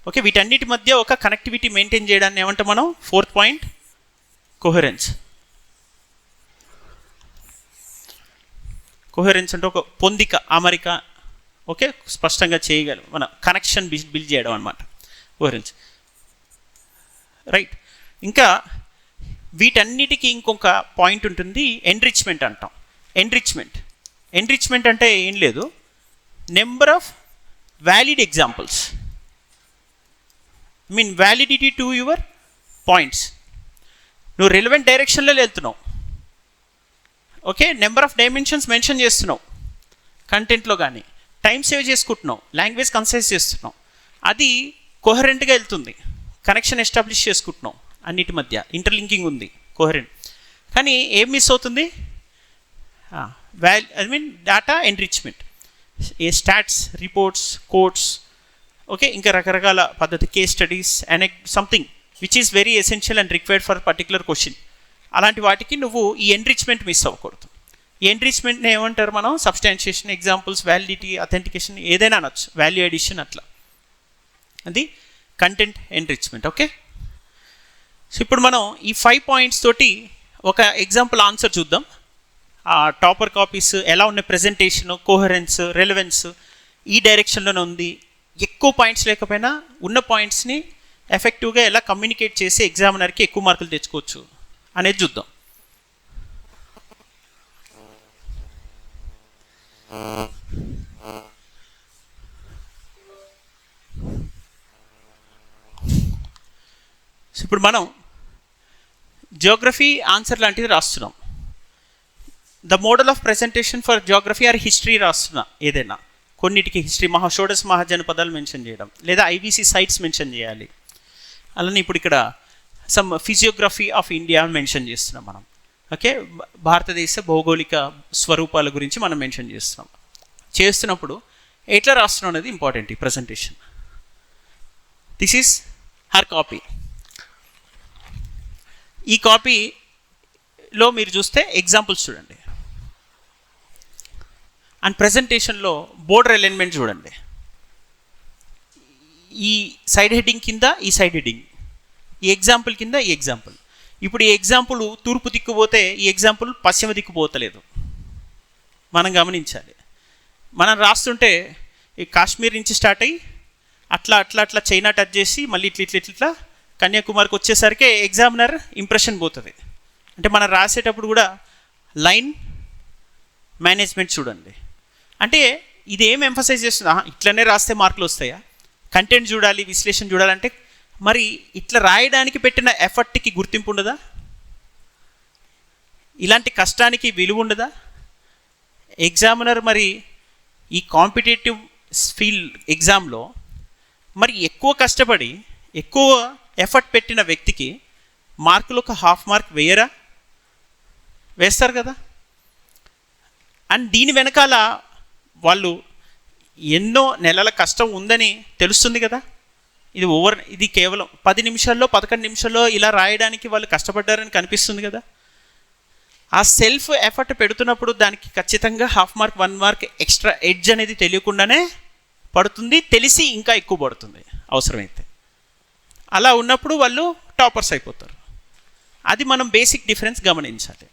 ఓకే, వీటన్నిటి మధ్య ఒక కనెక్టివిటీ మెయింటైన్ చేయడాన్ని ఏమంటాం మనం? 4th point coherence. కోహరెన్స్ అంటే ఒక పొందిక, అమరిక. ఓకే, స్పష్టంగా చేయగలం మన కనెక్షన్ బిల్డ్ చేయడం అనమాట కోహరెన్స్. రైట్. ఇంకా వీటన్నిటికీ ఇంకొక పాయింట్ ఉంటుంది, ఎన్రిచ్మెంట్ అంటాం. ఎన్రిచ్మెంట్ అంటే ఏం లేదు, number of valid examples, mean validity to your points. నువ్వు రిలవెంట్ డైరెక్షన్లో వెళ్తున్నావు. Okay, number of dimensions mention చేస్తున్నావు కంటెంట్లో, కానీ టైం సేవ్ చేసుకుంటున్నావు, లాంగ్వేజ్ కన్సైజ్ చేస్తున్నావు, అది కోహరెంట్గా వెళ్తుంది, కనెక్షన్ ఎస్టాబ్లిష్ చేసుకుంటున్నావు, అన్నిటి మధ్య ఇంటర్లింకింగ్ ఉంది, కోహరెంట్. కానీ ఏం మిస్ అవుతుంది? డేటా ఎన్రిచ్మెంట్, ఏ స్టాట్స్, రిపోర్ట్స్, కోడ్స్, ఓకే, ఇంకా రకరకాల పద్ధతి, case studies and something which is very essential and required for particular question. అలాంటి వాటికి నువ్వు ఈ ఎన్రిచ్మెంట్ మిస్ అవ్వకూడదు. ఈ ఎన్రిచ్మెంట్ని ఏమంటారు మనం? సబ్స్టాన్షియేషన్, ఎగ్జాంపుల్స్, వ్యాలిడిటీ, అథెంటికేషన్, ఏదైనా అనొచ్చు, వాల్యూ అడిషన్, అట్లా. అది కంటెంట్ ఎన్రిచ్మెంట్. ఓకే, సో ఇప్పుడు మనం ఈ 5 పాయింట్స్ తోటి ఒక ఎగ్జాంపుల్ ఆన్సర్ చూద్దాం. ఆ టాపర్ కాపీస్ ఎలా ఉన్నాయి, ప్రెజెంటేషన్, కోహరెన్స్, రెలవెన్స్ ఈ డైరెక్షన్లోనే ఉంది. ఎక్కువ పాయింట్స్ లేకపోయినా ఉన్న పాయింట్స్ని ఎఫెక్టివ్గా ఎలా కమ్యూనికేట్ చేసి ఎగ్జామినర్కి ఎక్కువ మార్కులు తెచ్చుకోవచ్చు అనేది చూద్దాం. సో ఇప్పుడు మనం జియోగ్రఫీ ఆన్సర్ లాంటిది రాస్తున్నాం. The model of presentation for geography or history రాస్తున్నా, ఏదైనా కొన్నిటికి హిస్టరీ, షోడశ మహాజనపదాలు మెన్షన్ చేయడం, లేదా ఐవీసీ సైట్స్ మెన్షన్ చేయాలి. అలానే ఇప్పుడు ఇక్కడ some physiography of India mention చేస్తున్నాం మనం. ఓకే, భారతదేశ భౌగోళిక స్వరూపాల గురించి మనం మెన్షన్ చేస్తున్నప్పుడు ఎట్లా రాస్తున్నాం అనేది ఇంపార్టెంట్. ఈ presentation, this is hard copy. ఈ కాపీలో మీరు చూస్తే ఎగ్జాంపుల్స్ చూడండి, అండ్ ప్రజెంటేషన్లో బోర్డర్ అలైన్మెంట్ చూడండి. ఈ సైడ్ హెడ్డింగ్ కింద ఈ సైడ్ హెడ్డింగ్, ఈ ఎగ్జాంపుల్ కింద ఈ ఎగ్జాంపుల్. ఇప్పుడు ఈ ఎగ్జాంపుల్ తూర్పు దిక్కు పోతే ఈ ఎగ్జాంపుల్ పశ్చిమ దిక్కు పోతలేదు, మనం గమనించాలి. మనం రాస్తుంటే ఈ కాశ్మీర్ నుంచి స్టార్ట్ అయ్యి అట్లా అట్లా అట్లా చైనా టచ్ చేసి మళ్ళీ ఇట్లా కన్యాకుమారికి వచ్చేసరికి ఎగ్జామినర్ ఇంప్రెషన్ పోతుంది. అంటే మనం రాసేటప్పుడు కూడా లైన్ మేనేజ్మెంట్ చూడండి. అంటే ఇది ఏం ఎంఫసైజ్ చేస్తుందా? ఇట్లనే రాస్తే మార్కులు వస్తాయా? కంటెంట్ చూడాలి, విశ్లేషణ చూడాలంటే మరి ఇట్లా రాయడానికి పెట్టిన ఎఫర్ట్కి గుర్తింపు ఉండదా? ఇలాంటి కష్టానికి విలువ ఉండదా? ఎగ్జామినర్ మరి ఈ కాంపిటేటివ్ ఫీల్డ్ ఎగ్జామ్లో మరి ఎక్కువ కష్టపడి ఎక్కువ ఎఫర్ట్ పెట్టిన వ్యక్తికి మార్కులు ఒక ½ మార్క్ వేయరా? వేస్తారు కదా. అండ్ దీని వెనకాల వాళ్ళు ఎన్నో నెలల కష్టం ఉందని తెలుస్తుంది కదా. ఇది కేవలం 10 నిమిషాల్లో 11 నిమిషాల్లో ఇలా రాయడానికి వాళ్ళు కష్టపడ్డారని కనిపిస్తుంది కదా. ఆ సెల్ఫ్ ఎఫర్ట్ పెడుతున్నప్పుడు దానికి ఖచ్చితంగా ½ మార్క్ 1 మార్క్ ఎక్స్ట్రా ఎడ్జ్ అనేది తెలియకుండానే పడుతుంది, తెలిసి ఇంకా ఎక్కువ పడుతుంది అవసరమైతే. అలా ఉన్నప్పుడు వాళ్ళు టాపర్స్ అయిపోతారు. అది మనం బేసిక్ డిఫరెన్స్ గమనించాలి.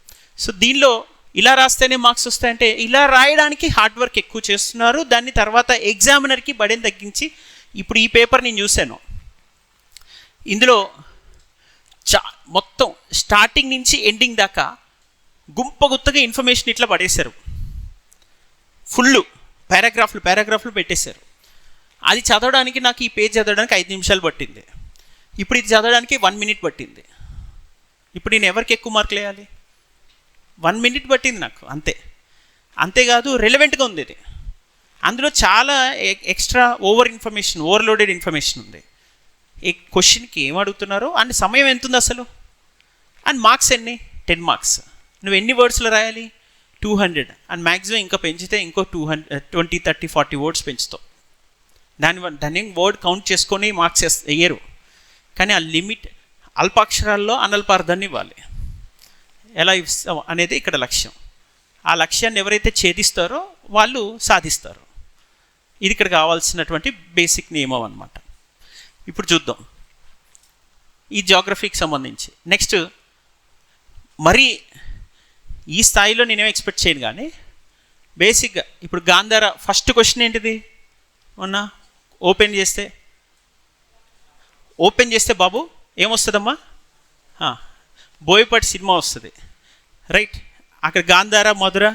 సో దీనిలో ఇలా రాస్తేనే మార్క్స్ వస్తాయంటే ఇలా రాయడానికి హార్డ్ వర్క్ ఎక్కువ చేస్తున్నారు. దాన్ని తర్వాత ఎగ్జామినర్కి బడెన్ తగ్గించి, ఇప్పుడు ఈ పేపర్ నేను చూశాను, ఇందులో మొత్తం స్టార్టింగ్ నుంచి ఎండింగ్ దాకా గుంపగుత్తగా ఇన్ఫర్మేషన్ ఇట్లా పడేశారు, ఫుల్ పారాగ్రాఫ్లు పెట్టేశారు. అది చదవడానికి నాకు ఈ పేజ్ చదవడానికి 5 నిమిషాలు పట్టింది. ఇప్పుడు ఇది చదవడానికి 1 మినిట్ పట్టింది. ఇప్పుడు నేను ఎవరికి ఎక్కువ మార్కులు వేయాలి? 1 మినిట్ పట్టింది నాకు, అంతే. అంతేకాదు రెలవెంట్గా ఉంది ఇది. అందులో చాలా ఎక్స్ట్రా ఓవర్లోడెడ్ ఇన్ఫర్మేషన్ ఉంది. ఈ క్వశ్చన్కి ఏం అడుగుతున్నారు అండ్ సమయం ఎంత ఉంది అసలు, అండ్ మార్క్స్ ఎన్ని? 10 మార్క్స్. నువ్వు ఎన్ని వర్డ్స్లో రాయాలి? 200. అండ్ మ్యాక్సిమం ఇంకా పెంచితే ఇంకో 20, 30, 40 వర్డ్స్ పెంచుతావు. దాన్ని వర్డ్ కౌంట్ చేసుకొని మార్క్స్ వేయరు. కానీ ఆ లిమిట్ అల్పాక్షరాల్లో అనల్పార్థాన్ని ఇవ్వాలి. ఎలా ఇస్తాం అనేది ఇక్కడ లక్ష్యం. ఆ లక్ష్యాన్ని ఎవరైతే ఛేదిస్తారో వాళ్ళు సాధిస్తారు. ఇది ఇక్కడ కావాల్సినటువంటి బేసిక్ నియమం అన్నమాట. ఇప్పుడు చూద్దాం ఈ జియోగ్రఫీకి సంబంధించి. నెక్స్ట్ మరి ఈ స్థాయిలో నేనేం ఎక్స్పెక్ట్ చేయను, కానీ బేసిక్గా ఇప్పుడు గాంధార ఫస్ట్ క్వశ్చన్ ఏంటిది? మొన్న ఓపెన్ చేస్తే బాబు ఏమొస్తుందమ్మా? బోయపాటి సినిమా వస్తుంది, రైట్? అక్కడ గాంధార, మధుర,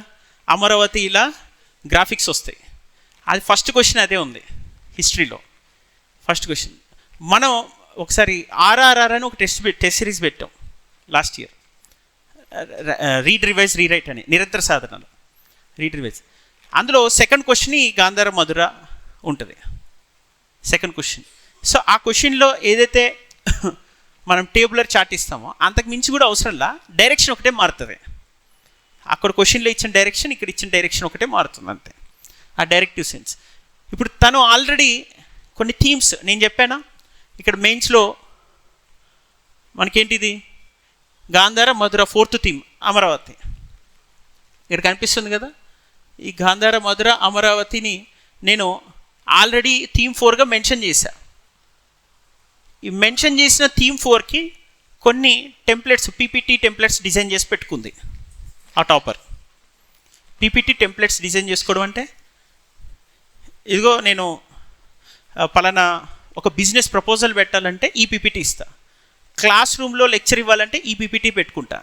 అమరావతి ఇలా గ్రాఫిక్స్ వస్తాయి. అది ఫస్ట్ క్వశ్చన్ అదే ఉంది హిస్టరీలో. ఫస్ట్ క్వశ్చన్ మనం ఒకసారి ఆర్ఆర్ఆర్ అని ఒక టెస్ట్ సిరీస్ పెట్టాం last year. Read revise rewrite అని నిరంతర సాధనలో రీడ్ రివైజ్. అందులో సెకండ్ క్వశ్చన్ ఈ గాంధార మధుర ఉంటుంది, సెకండ్ క్వశ్చన్. సో ఆ క్వశ్చన్లో ఏదైతే మనం టేబులర్ చార్ట్ ఇస్తామో అంతకు మించి కూడా అవసరంలా, డైరెక్షన్ ఒకటే మారుతుంది. అక్కడ క్వశ్చన్లో ఇచ్చిన డైరెక్షన్, ఇక్కడ ఇచ్చిన డైరెక్షన్ ఒకటే మారుతుంది, అంతే. ఆ డైరెక్టివ్ సెన్స్. ఇప్పుడు తను ఆల్రెడీ కొన్ని థీమ్స్ నేను చెప్పానా, ఇక్కడ మెయిన్స్లో మనకేంటిది? గాంధార మధుర, 4th థీమ్ అమరావతి. ఇక్కడ కనిపిస్తుంది కదా, ఈ గాంధార మధుర అమరావతిని నేను ఆల్రెడీ థీమ్ 4గా మెన్షన్ చేశా. ఈ మెన్షన్ చేసిన థీమ్ 4కి కొన్ని టెంప్లెట్స్, పీపీటీ టెంప్లెట్స్ డిజైన్ చేసి పెట్టుకుంది ఆ టాపర్. పీపీటీ టెంప్లెట్స్ డిజైన్ చేసుకోవడం అంటే, ఇదిగో నేను పలానా ఒక బిజినెస్ ప్రపోజల్ పెట్టాలంటే ఈ పీపీటీ ఇస్తా, క్లాస్ రూమ్లో లెక్చర్ ఇవ్వాలంటే ఈ పీపీటీ పెట్టుకుంటా,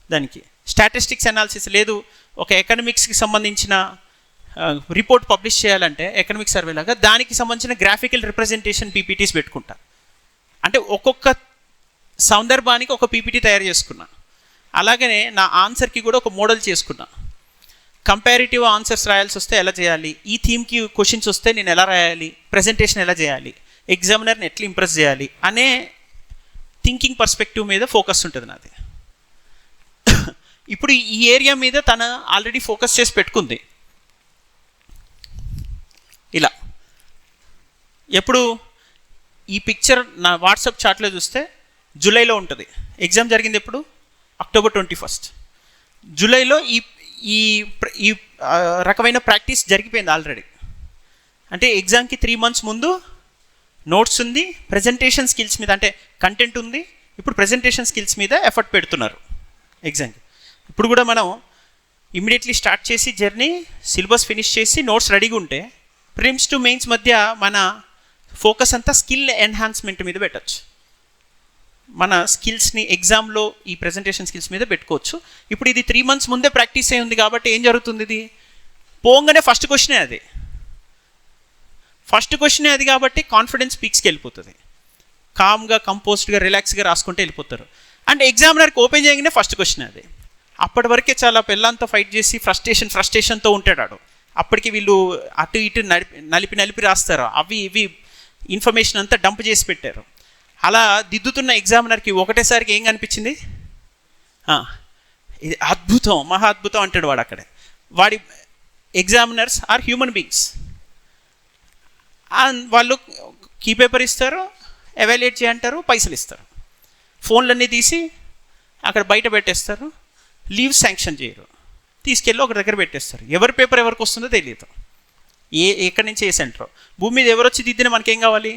దానికి స్టాటిస్టిక్స్ అనాలిసిస్ లేదు, ఒక ఎకనామిక్స్కి సంబంధించిన రిపోర్ట్ పబ్లిష్ చేయాలంటే ఎకనామిక్ సర్వే లాగా దానికి సంబంధించిన గ్రాఫికల్ రిప్రజెంటేషన్ పీపీటీస్ పెట్టుకుంటా. అంటే ఒక్కొక్క సందర్భానికి ఒక పీపీటీ తయారు చేసుకున్నా. అలాగనే నా ఆన్సర్కి కూడా ఒక మోడల్ చేసుకున్నా. కంపారిటివ్ ఆన్సర్స్ రాయాల్సి వస్తే ఎలా చేయాలి, ఈ థీమ్కి క్వశ్చన్స్ వస్తే నేను ఎలా రాయాలి, ప్రజెంటేషన్ ఎలా చేయాలి, ఎగ్జామినర్ని ఎట్లా ఇంప్రెస్ చేయాలి అనే థింకింగ్ పర్స్పెక్టివ్ మీద ఫోకస్ ఉంటుంది నాది. ఇప్పుడు ఈ ఏరియా మీద తను ఆల్రెడీ ఫోకస్ చేసి పెట్టుకుంది. ఇలా ఎప్పుడు ఈ పిక్చర్ నా వాట్సాప్ చాట్లో చూస్తే జూలైలో ఉంటుంది. ఎగ్జామ్ జరిగింది ఎప్పుడు? October 21. జూలైలో ఈ రకమైన ప్రాక్టీస్ జరిగిపోయింది ఆల్రెడీ. అంటే ఎగ్జామ్కి 3 months ముందు నోట్స్ ఉంది, ప్రజెంటేషన్ స్కిల్స్ మీద అంటే కంటెంట్ ఉంది, ఇప్పుడు ప్రజెంటేషన్ స్కిల్స్ మీద ఎఫర్ట్ పెడుతున్నారు ఎగ్జామ్కి. ఇప్పుడు కూడా మనం ఇమ్మీడియట్లీ స్టార్ట్ చేసి జర్నీ, సిలబస్ ఫినిష్ చేసి నోట్స్ రెడీగా ఉంటే ప్రిలిమ్స్ టు మెయిన్స్ మధ్య మన ఫోకస్ అంతా స్కిల్ ఎన్హాన్స్మెంట్ మీద పెట్టచ్చు. మన స్కిల్స్ని ఎగ్జామ్లో ఈ ప్రజెంటేషన్ స్కిల్స్ మీద పెట్టుకోవచ్చు. ఇప్పుడు ఇది 3 months ముందే ప్రాక్టీస్ అయి ఉంది కాబట్టి ఏం జరుగుతుంది? ఇది పోగానే ఫస్ట్ క్వశ్చనే అది కాబట్టి కాన్ఫిడెన్స్ పీక్స్కి వెళ్ళిపోతుంది. కామ్గా, కంపోజ్డ్గా, రిలాక్స్గా రాసుకుంటే వెళ్ళిపోతారు. అండ్ ఎగ్జామినర్కి ఓపెన్ చేయగానే ఫస్ట్ క్వశ్చన్ అది. అప్పటి వరకే చాలా పిల్లలతో ఫైట్ చేసి ఫ్రస్ట్రేషన్తో ఉంటాడు. అప్పటికి వీళ్ళు అటు ఇటు నలిపి రాస్తారు, అవి ఇవి ఇన్ఫర్మేషన్ అంతా డంప్ చేసి పెట్టారు. అలా దిద్దుతున్న ఎగ్జామినర్కి ఒకటేసారికి ఏం కనిపించింది? ఇది అద్భుతం, మహా అద్భుతం అంటాడు వాడు. అక్కడే వాడి ఎగ్జామినర్స్ ఆర్ హ్యూమన్ బీయింగ్స్. వాళ్ళు కీ పేపర్ ఇస్తారు, ఎవాల్యుయేట్ చేయంటారు, పైసలు ఇస్తారు, ఫోన్లన్నీ తీసి అక్కడ బయట పెట్టేస్తారు, లీవ్ శాంక్షన్ చేయరు, తీసుకెళ్ళి ఒక దగ్గర పెట్టేస్తారు. ఎవరి పేపర్ ఎవరికి వస్తుందో తెలియదు, ఎక్కడి నుంచి ఏ సెంటర్. భూమి మీద ఎవరు వచ్చి దిద్దినా మనకేం కావాలి?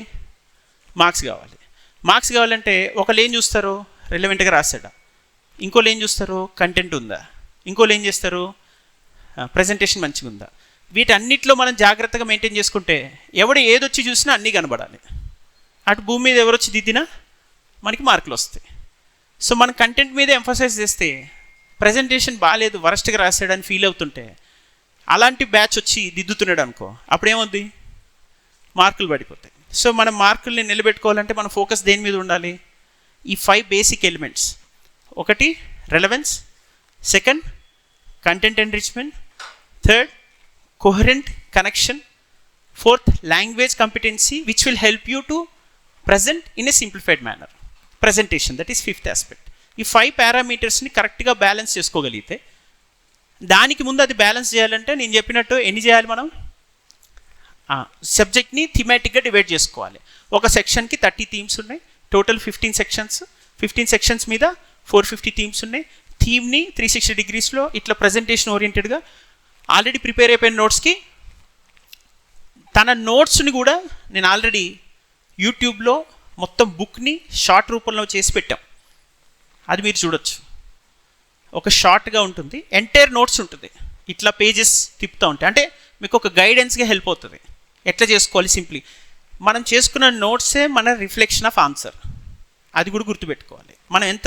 మార్క్స్ కావాలి. మార్క్స్ కావాలంటే ఒకళ్ళు ఏం చూస్తారు? రిలవెంట్గా రాశాడా. ఇంకోళ్ళు ఏం చూస్తారు? కంటెంట్ ఉందా. ఇంకోళ్ళు ఏం చేస్తారు? ప్రజెంటేషన్ మంచిగా ఉందా. వీటన్నిటిలో మనం జాగ్రత్తగా మెయింటైన్ చేసుకుంటే ఎవడు ఏదొచ్చి చూసినా అన్నీ కనబడాలి. అటు భూమి మీద ఎవరు వచ్చి దిద్దినా మనకి మార్కులు వస్తాయి. సో మన కంటెంట్ మీద ఎంఫసైజ్ చేస్తే ప్రజెంటేషన్ బాగాలేదు, వరస్ట్గా రాసాడని ఫీల్ అవుతుంటే అలాంటి బ్యాచ్ వచ్చి దిద్దుతున్నాడు అనుకో, అప్పుడేమవుద్ది? మార్కులు పడిపోతాయి. సో మనం మార్కుల్ని నిలబెట్టుకోవాలంటే మన ఫోకస్ దేని మీద ఉండాలి? ఈ 5 బేసిక్ ఎలిమెంట్స్. ఒకటి relevance, second content enrichment, third coherent connection, fourth language competency which will help you to present in a simplified manner, presentation, that is fifth aspect. ఈ 5 పారామీటర్స్ని కరెక్ట్గా బ్యాలెన్స్ చేసుకోగలిగితే, దానికి ముందు అది బ్యాలెన్స్ చేయాలంటే నేను చెప్పినట్టు ఎన్ని చేయాలి మనం? సబ్జెక్ట్ని థీమాటిక్గా డివైడ్ చేసుకోవాలి. ఒక సెక్షన్కి 30 థీమ్స్ ఉన్నాయి, టోటల్ 15 సెక్షన్స్. 15 సెక్షన్స్ మీద 450 థీమ్స్ ఉన్నాయి. థీమ్ని 360 డిగ్రీస్లో ఇట్లా ప్రజెంటేషన్ ఓరియంటెడ్గా ఆల్రెడీ ప్రిపేర్ అయిపోయిన నోట్స్కి తన నోట్స్ని కూడా నేను ఆల్రెడీ యూట్యూబ్లో మొత్తం బుక్ని షార్ట్ రూపంలో చేసి పెట్టాం. అది మీరు చూడొచ్చు. ఒక షార్ట్గా ఉంటుంది, ఎంటైర్ నోట్స్ ఉంటుంది, ఇట్లా పేజెస్ తిప్పుతూ ఉంటాయి. అంటే మీకు ఒక గైడెన్స్గా హెల్ప్ అవుతుంది ఎట్లా చేసుకోవాలి. సింప్లీ మనం చేసుకున్న నోట్సే మన రిఫ్లెక్షన్ ఆఫ్ ఆన్సర్. అది కూడా గుర్తుపెట్టుకోవాలి. మనం ఎంత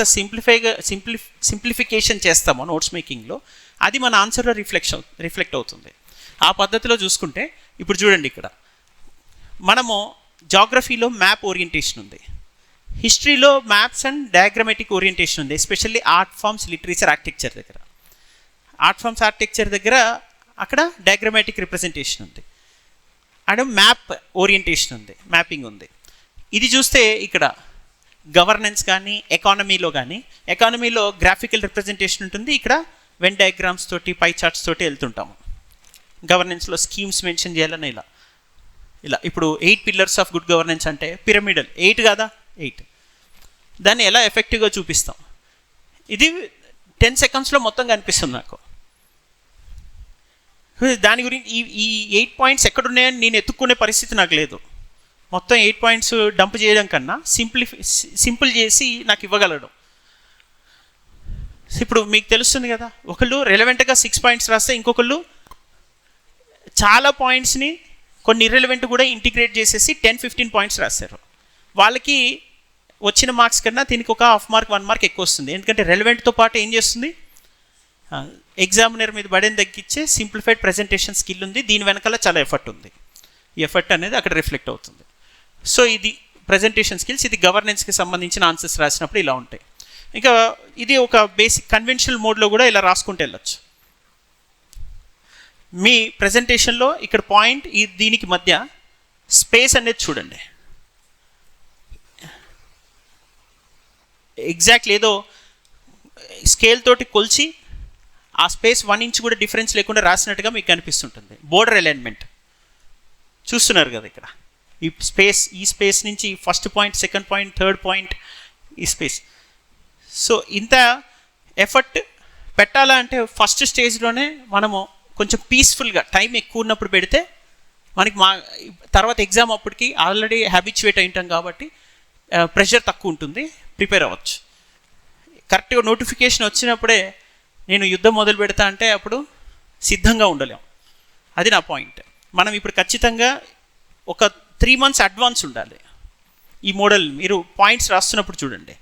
సింప్లిఫికేషన్ చేస్తామో నోట్స్ మేకింగ్లో అది మన ఆన్సర్లో రిఫ్లెక్ట్ అవుతుంది. ఆ పద్ధతిలో చూసుకుంటే ఇప్పుడు చూడండి, ఇక్కడ మనము జాగ్రఫీలో మ్యాప్ ఓరియంటేషన్ ఉంది, హిస్టరీలో మ్యాప్స్ అండ్ డయాగ్రమాటిక్ ఓరియంటేషన్ ఉంది, especially art forms, literature, architecture దగ్గర. ఆర్ట్ ఫార్మ్స్, ఆర్కిటెక్చర్ దగ్గర అక్కడ డయాగ్రమాటిక్ రిప్రజెంటేషన్ ఉంది, అండ్ మ్యాప్ ఓరియంటేషన్ ఉంది, మ్యాపింగ్ ఉంది. ఇది చూస్తే ఇక్కడ గవర్నెన్స్ కానీ ఎకానమీలో కానీ, ఎకానమీలో గ్రాఫికల్ రిప్రజెంటేషన్ ఉంటుంది, ఇక్కడ వెన్ డయాగ్రామ్స్ తోటి పై చార్ట్స్ తోటి వెళ్తుంటాము. గవర్నెన్స్లో స్కీమ్స్ మెన్షన్ చేయాలని ఇలా ఇప్పుడు 8 పిల్లర్స్ ఆఫ్ గుడ్ గవర్నెన్స్ అంటే పిరమిడల్ 8 కాదా, 8. దాన్ని ఎలా ఎఫెక్టివ్గా చూపిస్తాం, ఇది 10 సెకండ్స్లో మొత్తం కనిపిస్తుంది నాకు. దాని గురించి ఈ 8 పాయింట్స్ ఎక్కడున్నాయని నేను ఎత్తుక్కునే పరిస్థితి నాకు లేదు. మొత్తం 8 పాయింట్స్ డంప్ చేయడం కన్నా సింపుల్ చేసి నాకు ఇవ్వగలడం. ఇప్పుడు మీకు తెలుస్తుంది కదా, ఒకళ్ళు రెలవెంట్గా 6 పాయింట్స్ రాస్తే ఇంకొకళ్ళు చాలా పాయింట్స్ని కొన్ని ఇర్రెలవెంట్ కూడా ఇంటిగ్రేట్ చేసేసి 10-15 పాయింట్స్ రాస్తారు. వాళ్ళకి వచ్చిన మార్క్స్ కన్నా దీనికి ఒక హాఫ్ మార్క్ 1 మార్క్ ఎక్కువ వస్తుంది. ఎందుకంటే రెలవెంట్తో పాటు ఏం చేస్తుంది, ఎగ్జామినర్ మీద బడేని తగ్గించే సింప్లిఫైడ్ ప్రజెంటేషన్ స్కిల్ ఉంది. దీని వెనకాల చాలా ఎఫర్ట్ ఉంది. ఈ ఎఫర్ట్ అనేది అక్కడ రిఫ్లెక్ట్ అవుతుంది. సో ఇది ప్రజెంటేషన్ స్కిల్స్. ఇది గవర్నెన్స్కి సంబంధించిన ఆన్సర్స్ రాసినప్పుడు ఇలా ఉంటాయి. ఇంకా ఇది ఒక బేసిక్ కన్వెన్షనల్ మోడ్లో కూడా ఇలా రాసుకుంటూ వెళ్ళచ్చు. మీ ప్రజెంటేషన్లో ఇక్కడ పాయింట్ దీనికి మధ్య స్పేస్ అనేది చూడండి. ఎగ్జాక్ట్లీ ఏదో స్కేల్ తోటి కొలిచి ఆ స్పేస్ 1 ఇంచ్ కూడా డిఫరెన్స్ లేకుండా రాసినట్టుగా మీకు కనిపిస్తుంటుంది. బోర్డర్ అలైన్మెంట్ చూస్తున్నారు కదా, ఇక్కడ ఈ స్పేస్ నుంచి first point, second point, third point, ఈ స్పేస్. సో ఇంత ఎఫర్ట్ పెట్టాలా అంటే ఫస్ట్ స్టేజ్లోనే మనము కొంచెం పీస్ఫుల్గా టైం ఎక్కువ ఉన్నప్పుడు పెడితే మనకి తర్వాత ఎగ్జామ్ అప్పటికి ఆల్రెడీ హ్యాబిచ్యువేట్ అయి ఉంటాం కాబట్టి ప్రెషర్ తక్కువ ఉంటుంది, ప్రిపేర్ అవ్వచ్చు. కరెక్ట్గా నోటిఫికేషన్ వచ్చినప్పుడే నేను యుద్ధం మొదలు పెడతా అంటే అప్పుడు సిద్ధంగా ఉండలేం. అది నా పాయింట్. మనం ఇప్పుడు ఖచ్చితంగా ఒక 3 months అడ్వాన్స్ ఉండాలి. ఈ మోడల్ మీరు పాయింట్స్ రాస్తున్నప్పుడు చూడండి,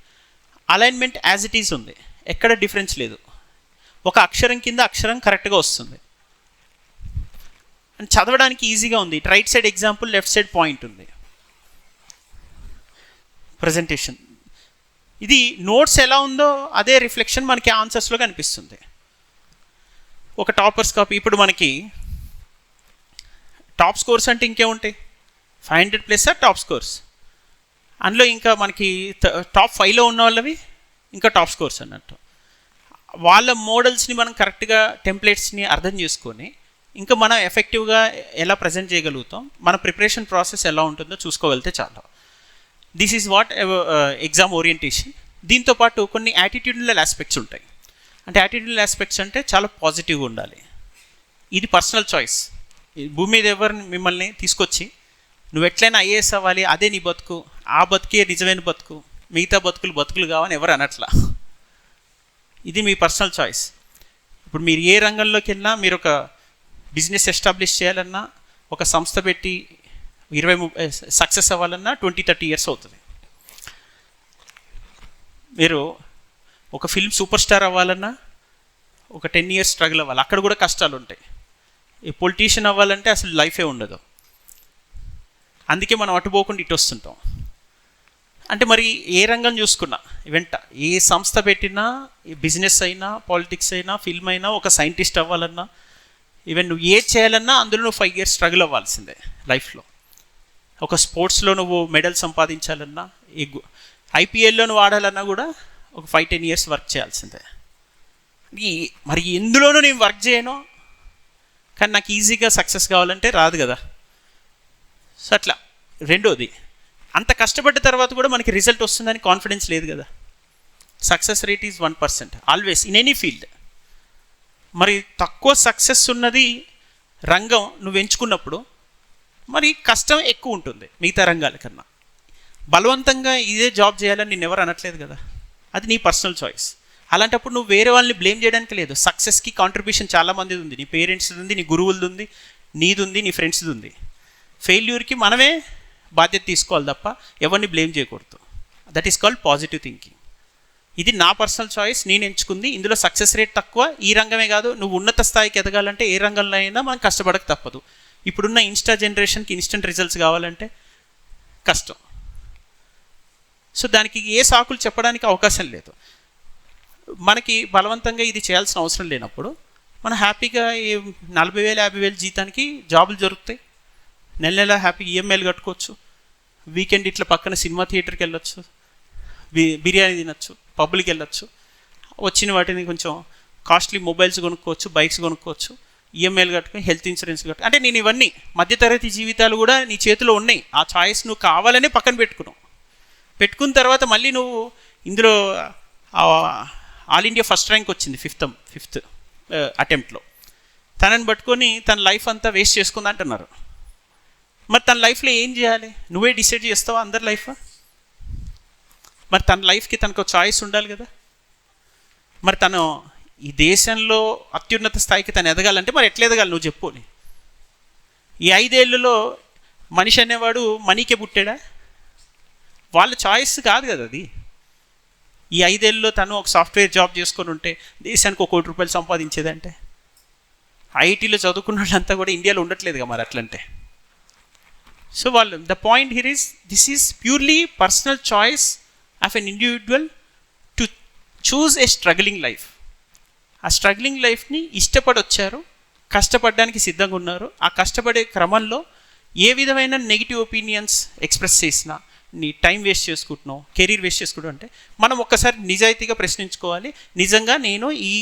అలైన్మెంట్ యాజ్ ఇట్ ఈజ్ ఉంది, ఎక్కడ డిఫరెన్స్ లేదు. ఒక అక్షరం కింద అక్షరం కరెక్ట్గా వస్తుంది, అండ్ చదవడానికి ఈజీగా ఉంది. Right side example, left side point ఉంది. ప్రజెంటేషన్ ఇది నోట్స్ ఎలా ఉందో అదే రిఫ్లెక్షన్ మనకి ఆన్సర్స్లో కనిపిస్తుంది. ఒక టాపర్స్ కాపీ. ఇప్పుడు మనకి టాప్ స్కోర్స్ అంటే ఇంకేముంటాయి, 500+ టాప్ స్కోర్స్. అందులో ఇంకా మనకి టాప్ 5లో ఉన్న వాళ్ళవి ఇంకా టాప్ స్కోర్స్ అన్నట్టు. వాళ్ళ మోడల్స్ని మనం కరెక్ట్గా టెంప్లెట్స్ని అర్థం చేసుకొని ఇంకా మనం ఎఫెక్టివ్గా ఎలా ప్రజెంట్ చేయగలుగుతాం, మన ప్రిపరేషన్ ప్రాసెస్ ఎలా ఉంటుందో చూసుకోగలిగితే చాలా. This is what exam orientation. దీంతోపాటు కొన్ని యాటిట్యూడల్ ఆస్పెక్ట్స్ ఉంటాయి. అంటే యాటిట్యూడల్ ఆస్పెక్ట్స్ అంటే చాలా పాజిటివ్గా ఉండాలి. ఇది పర్సనల్ చాయిస్. భూమి మీద ఎవరిని మిమ్మల్ని తీసుకొచ్చి నువ్వు ఎట్లయినా ఐఏఎస్ అవ్వాలి, అదే నీ బతుకు, ఆ బతుకే నిజమైన బతుకు, మిగతా బతుకులు కావని ఎవరు అనట్లా. ఇది మీ పర్సనల్ చాయిస్. ఇప్పుడు మీరు ఏ రంగంలోకి వెళ్ళినా, మీరు ఒక బిజినెస్ ఎస్టాబ్లిష్ చేయాలన్నా, ఒక సంస్థ పెట్టి 20-30 సక్సెస్ అవ్వాలన్నా 20-30 years అవుతుంది. మీరు ఒక ఫిల్మ్ సూపర్ స్టార్ అవ్వాలన్నా ఒక 10 years స్ట్రగుల్ అవ్వాలి, అక్కడ కూడా కష్టాలు ఉంటాయి. ఈ పొలిటీషియన్ అవ్వాలంటే అసలు లైఫే ఉండదు. అందుకే మనం అటు పోకుండా ఇటు వస్తుంటాం. అంటే మరి ఏ రంగం చూసుకున్నా ఏ సంస్థ పెట్టినా, బిజినెస్ అయినా, పాలిటిక్స్ అయినా, ఫిల్మ్ అయినా, ఒక సైంటిస్ట్ అవ్వాలన్నా, ఈవెన్ నువ్వు ఏది చేయాలన్నా అందులో నువ్వు 5 years స్ట్రగుల్ అవ్వాల్సిందే లైఫ్లో. ఒక స్పోర్ట్స్లో నువ్వు మెడల్ సంపాదించాలన్నా, ఐపీఎల్లో నువ్వు ఆడాలన్నా కూడా ఒక 5-10 years వర్క్ చేయాల్సిందే. మరి ఎందులోనూ నేను వర్క్ చేయను, కానీ నాకు ఈజీగా సక్సెస్ కావాలంటే రాదు కదా. సో అట్లా. రెండోది, అంత కష్టపడ్డ తర్వాత కూడా మనకి రిజల్ట్ వస్తుందని కాన్ఫిడెన్స్ లేదు కదా. Success rate is 1% always in any field. మరి తక్కువ సక్సెస్ ఉన్నది రంగం నువ్వు ఎంచుకున్నప్పుడు మరి కష్టం ఎక్కువ ఉంటుంది మిగతా రంగాల కన్నా. బలవంతంగా ఇదే జాబ్ చేయాలని నేను ఎవరు అనట్లేదు కదా, అది నీ పర్సనల్ చాయిస్. అలాంటప్పుడు నువ్వు వేరే వాళ్ళని బ్లేమ్ చేయడానికి లేదు. సక్సెస్కి కాంట్రిబ్యూషన్ చాలామందిది ఉంది. నీ పేరెంట్స్ది ఉంది, నీ గురువులది ఉంది, నీది ఉంది, నీ ఫ్రెండ్స్ది ఉంది. ఫెయిల్యూర్కి మనమే బాధ్యత తీసుకోవాలి తప్ప ఎవరిని బ్లేమ్ చేయకూడదు. That is called positive thinking. ఇది నా పర్సనల్ చాయిస్, నేను ఎంచుకుంది. ఇందులో సక్సెస్ రేట్ తక్కువ. ఈ రంగమే కాదు, నువ్వు ఉన్నత స్థాయికి ఎదగాలంటే ఏ రంగంలో అయినా మనం కష్టపడక తప్పదు. ఇప్పుడున్న ఇన్స్టా జనరేషన్కి ఇన్స్టెంట్ రిజల్ట్స్ కావాలంటే కష్టం. సో దానికి ఏ సాకులు చెప్పడానికి అవకాశం లేదు. మనకి బలవంతంగా ఇది చేయాల్సిన అవసరం లేనప్పుడు మనం హ్యాపీగా 40,000 50,000 జీతానికి జాబులు దొరుకుతాయి. నెల నెల హ్యాపీ ఈఎంఐలు కట్టుకోవచ్చు. వీకెండ్ ఇట్లా పక్కన సినిమా థియేటర్కి వెళ్ళొచ్చు, బిర్యానీ తినచ్చు, పబ్లికి వెళ్ళొచ్చు. వచ్చిన వాటిని కొంచెం కాస్ట్లీ మొబైల్స్ కొనుక్కోవచ్చు, బైక్స్ కొనుక్కోవచ్చు, ఈఎంఐలు కట్టుకొని హెల్త్ ఇన్సూరెన్స్ కట్టు. అంటే నేను ఇవన్నీ మధ్యతరగతి జీవితాలు కూడా నీ చేతిలో ఉన్నాయి. ఆ చాయిస్ నువ్వు కావాలనే పక్కన పెట్టుకున్న తర్వాత మళ్ళీ నువ్వు ఇందులో ఆల్ ఇండియా ఫస్ట్ ర్యాంక్ వచ్చింది ఫిఫ్త్ అటెంప్ట్లో. తనని పట్టుకొని తన లైఫ్ అంతా వేస్ట్ చేసుకుంది అంటున్నారు. మరి తన లైఫ్లో ఏం చేయాలి? నువ్వే డిసైడ్ చేస్తావా అందరి లైఫ్? మరి తన లైఫ్కి తనకు చాయిస్ ఉండాలి కదా. మరి తను ఈ దేశంలో అత్యున్నత స్థాయికి తను ఎదగాలంటే మరి ఎట్లా ఎదగాలి నువ్వు చెప్పు. ఈ 5 ఏళ్ళలో మనిషి అనేవాడు మనీకే పుట్టాడా? వాళ్ళ చాయిస్ కాదు కదా అది. ఈ 5 ఏళ్ళలో తను ఒక సాఫ్ట్వేర్ జాబ్ చేసుకొని ఉంటే దేశానికి ₹1 కోటి సంపాదించేదంటే, ఐఐటీలో చదువుకున్న వాళ్ళంతా కూడా ఇండియాలో ఉండట్లేదుగా మరి అట్లంటే. సో వాళ్ళు the point here is this is purely personal choice of an individual to choose a struggling life. ఆ స్ట్రగ్లింగ్ లైఫ్ని ఇష్టపడి వచ్చారు, కష్టపడడానికి సిద్ధంగా ఉన్నారు. ఆ కష్టపడే క్రమంలో ఏ విధమైన నెగిటివ్ ఒపీనియన్స్ ఎక్స్ప్రెస్ చేసినా నీ టైం వేస్ట్ చేసుకుంటున్నావు, కెరీర్ వేస్ట్ చేసుకుంటావు అంటే మనం ఒక్కసారి నిజాయితీగా ప్రశ్నించుకోవాలి. నిజంగా నేను ఈ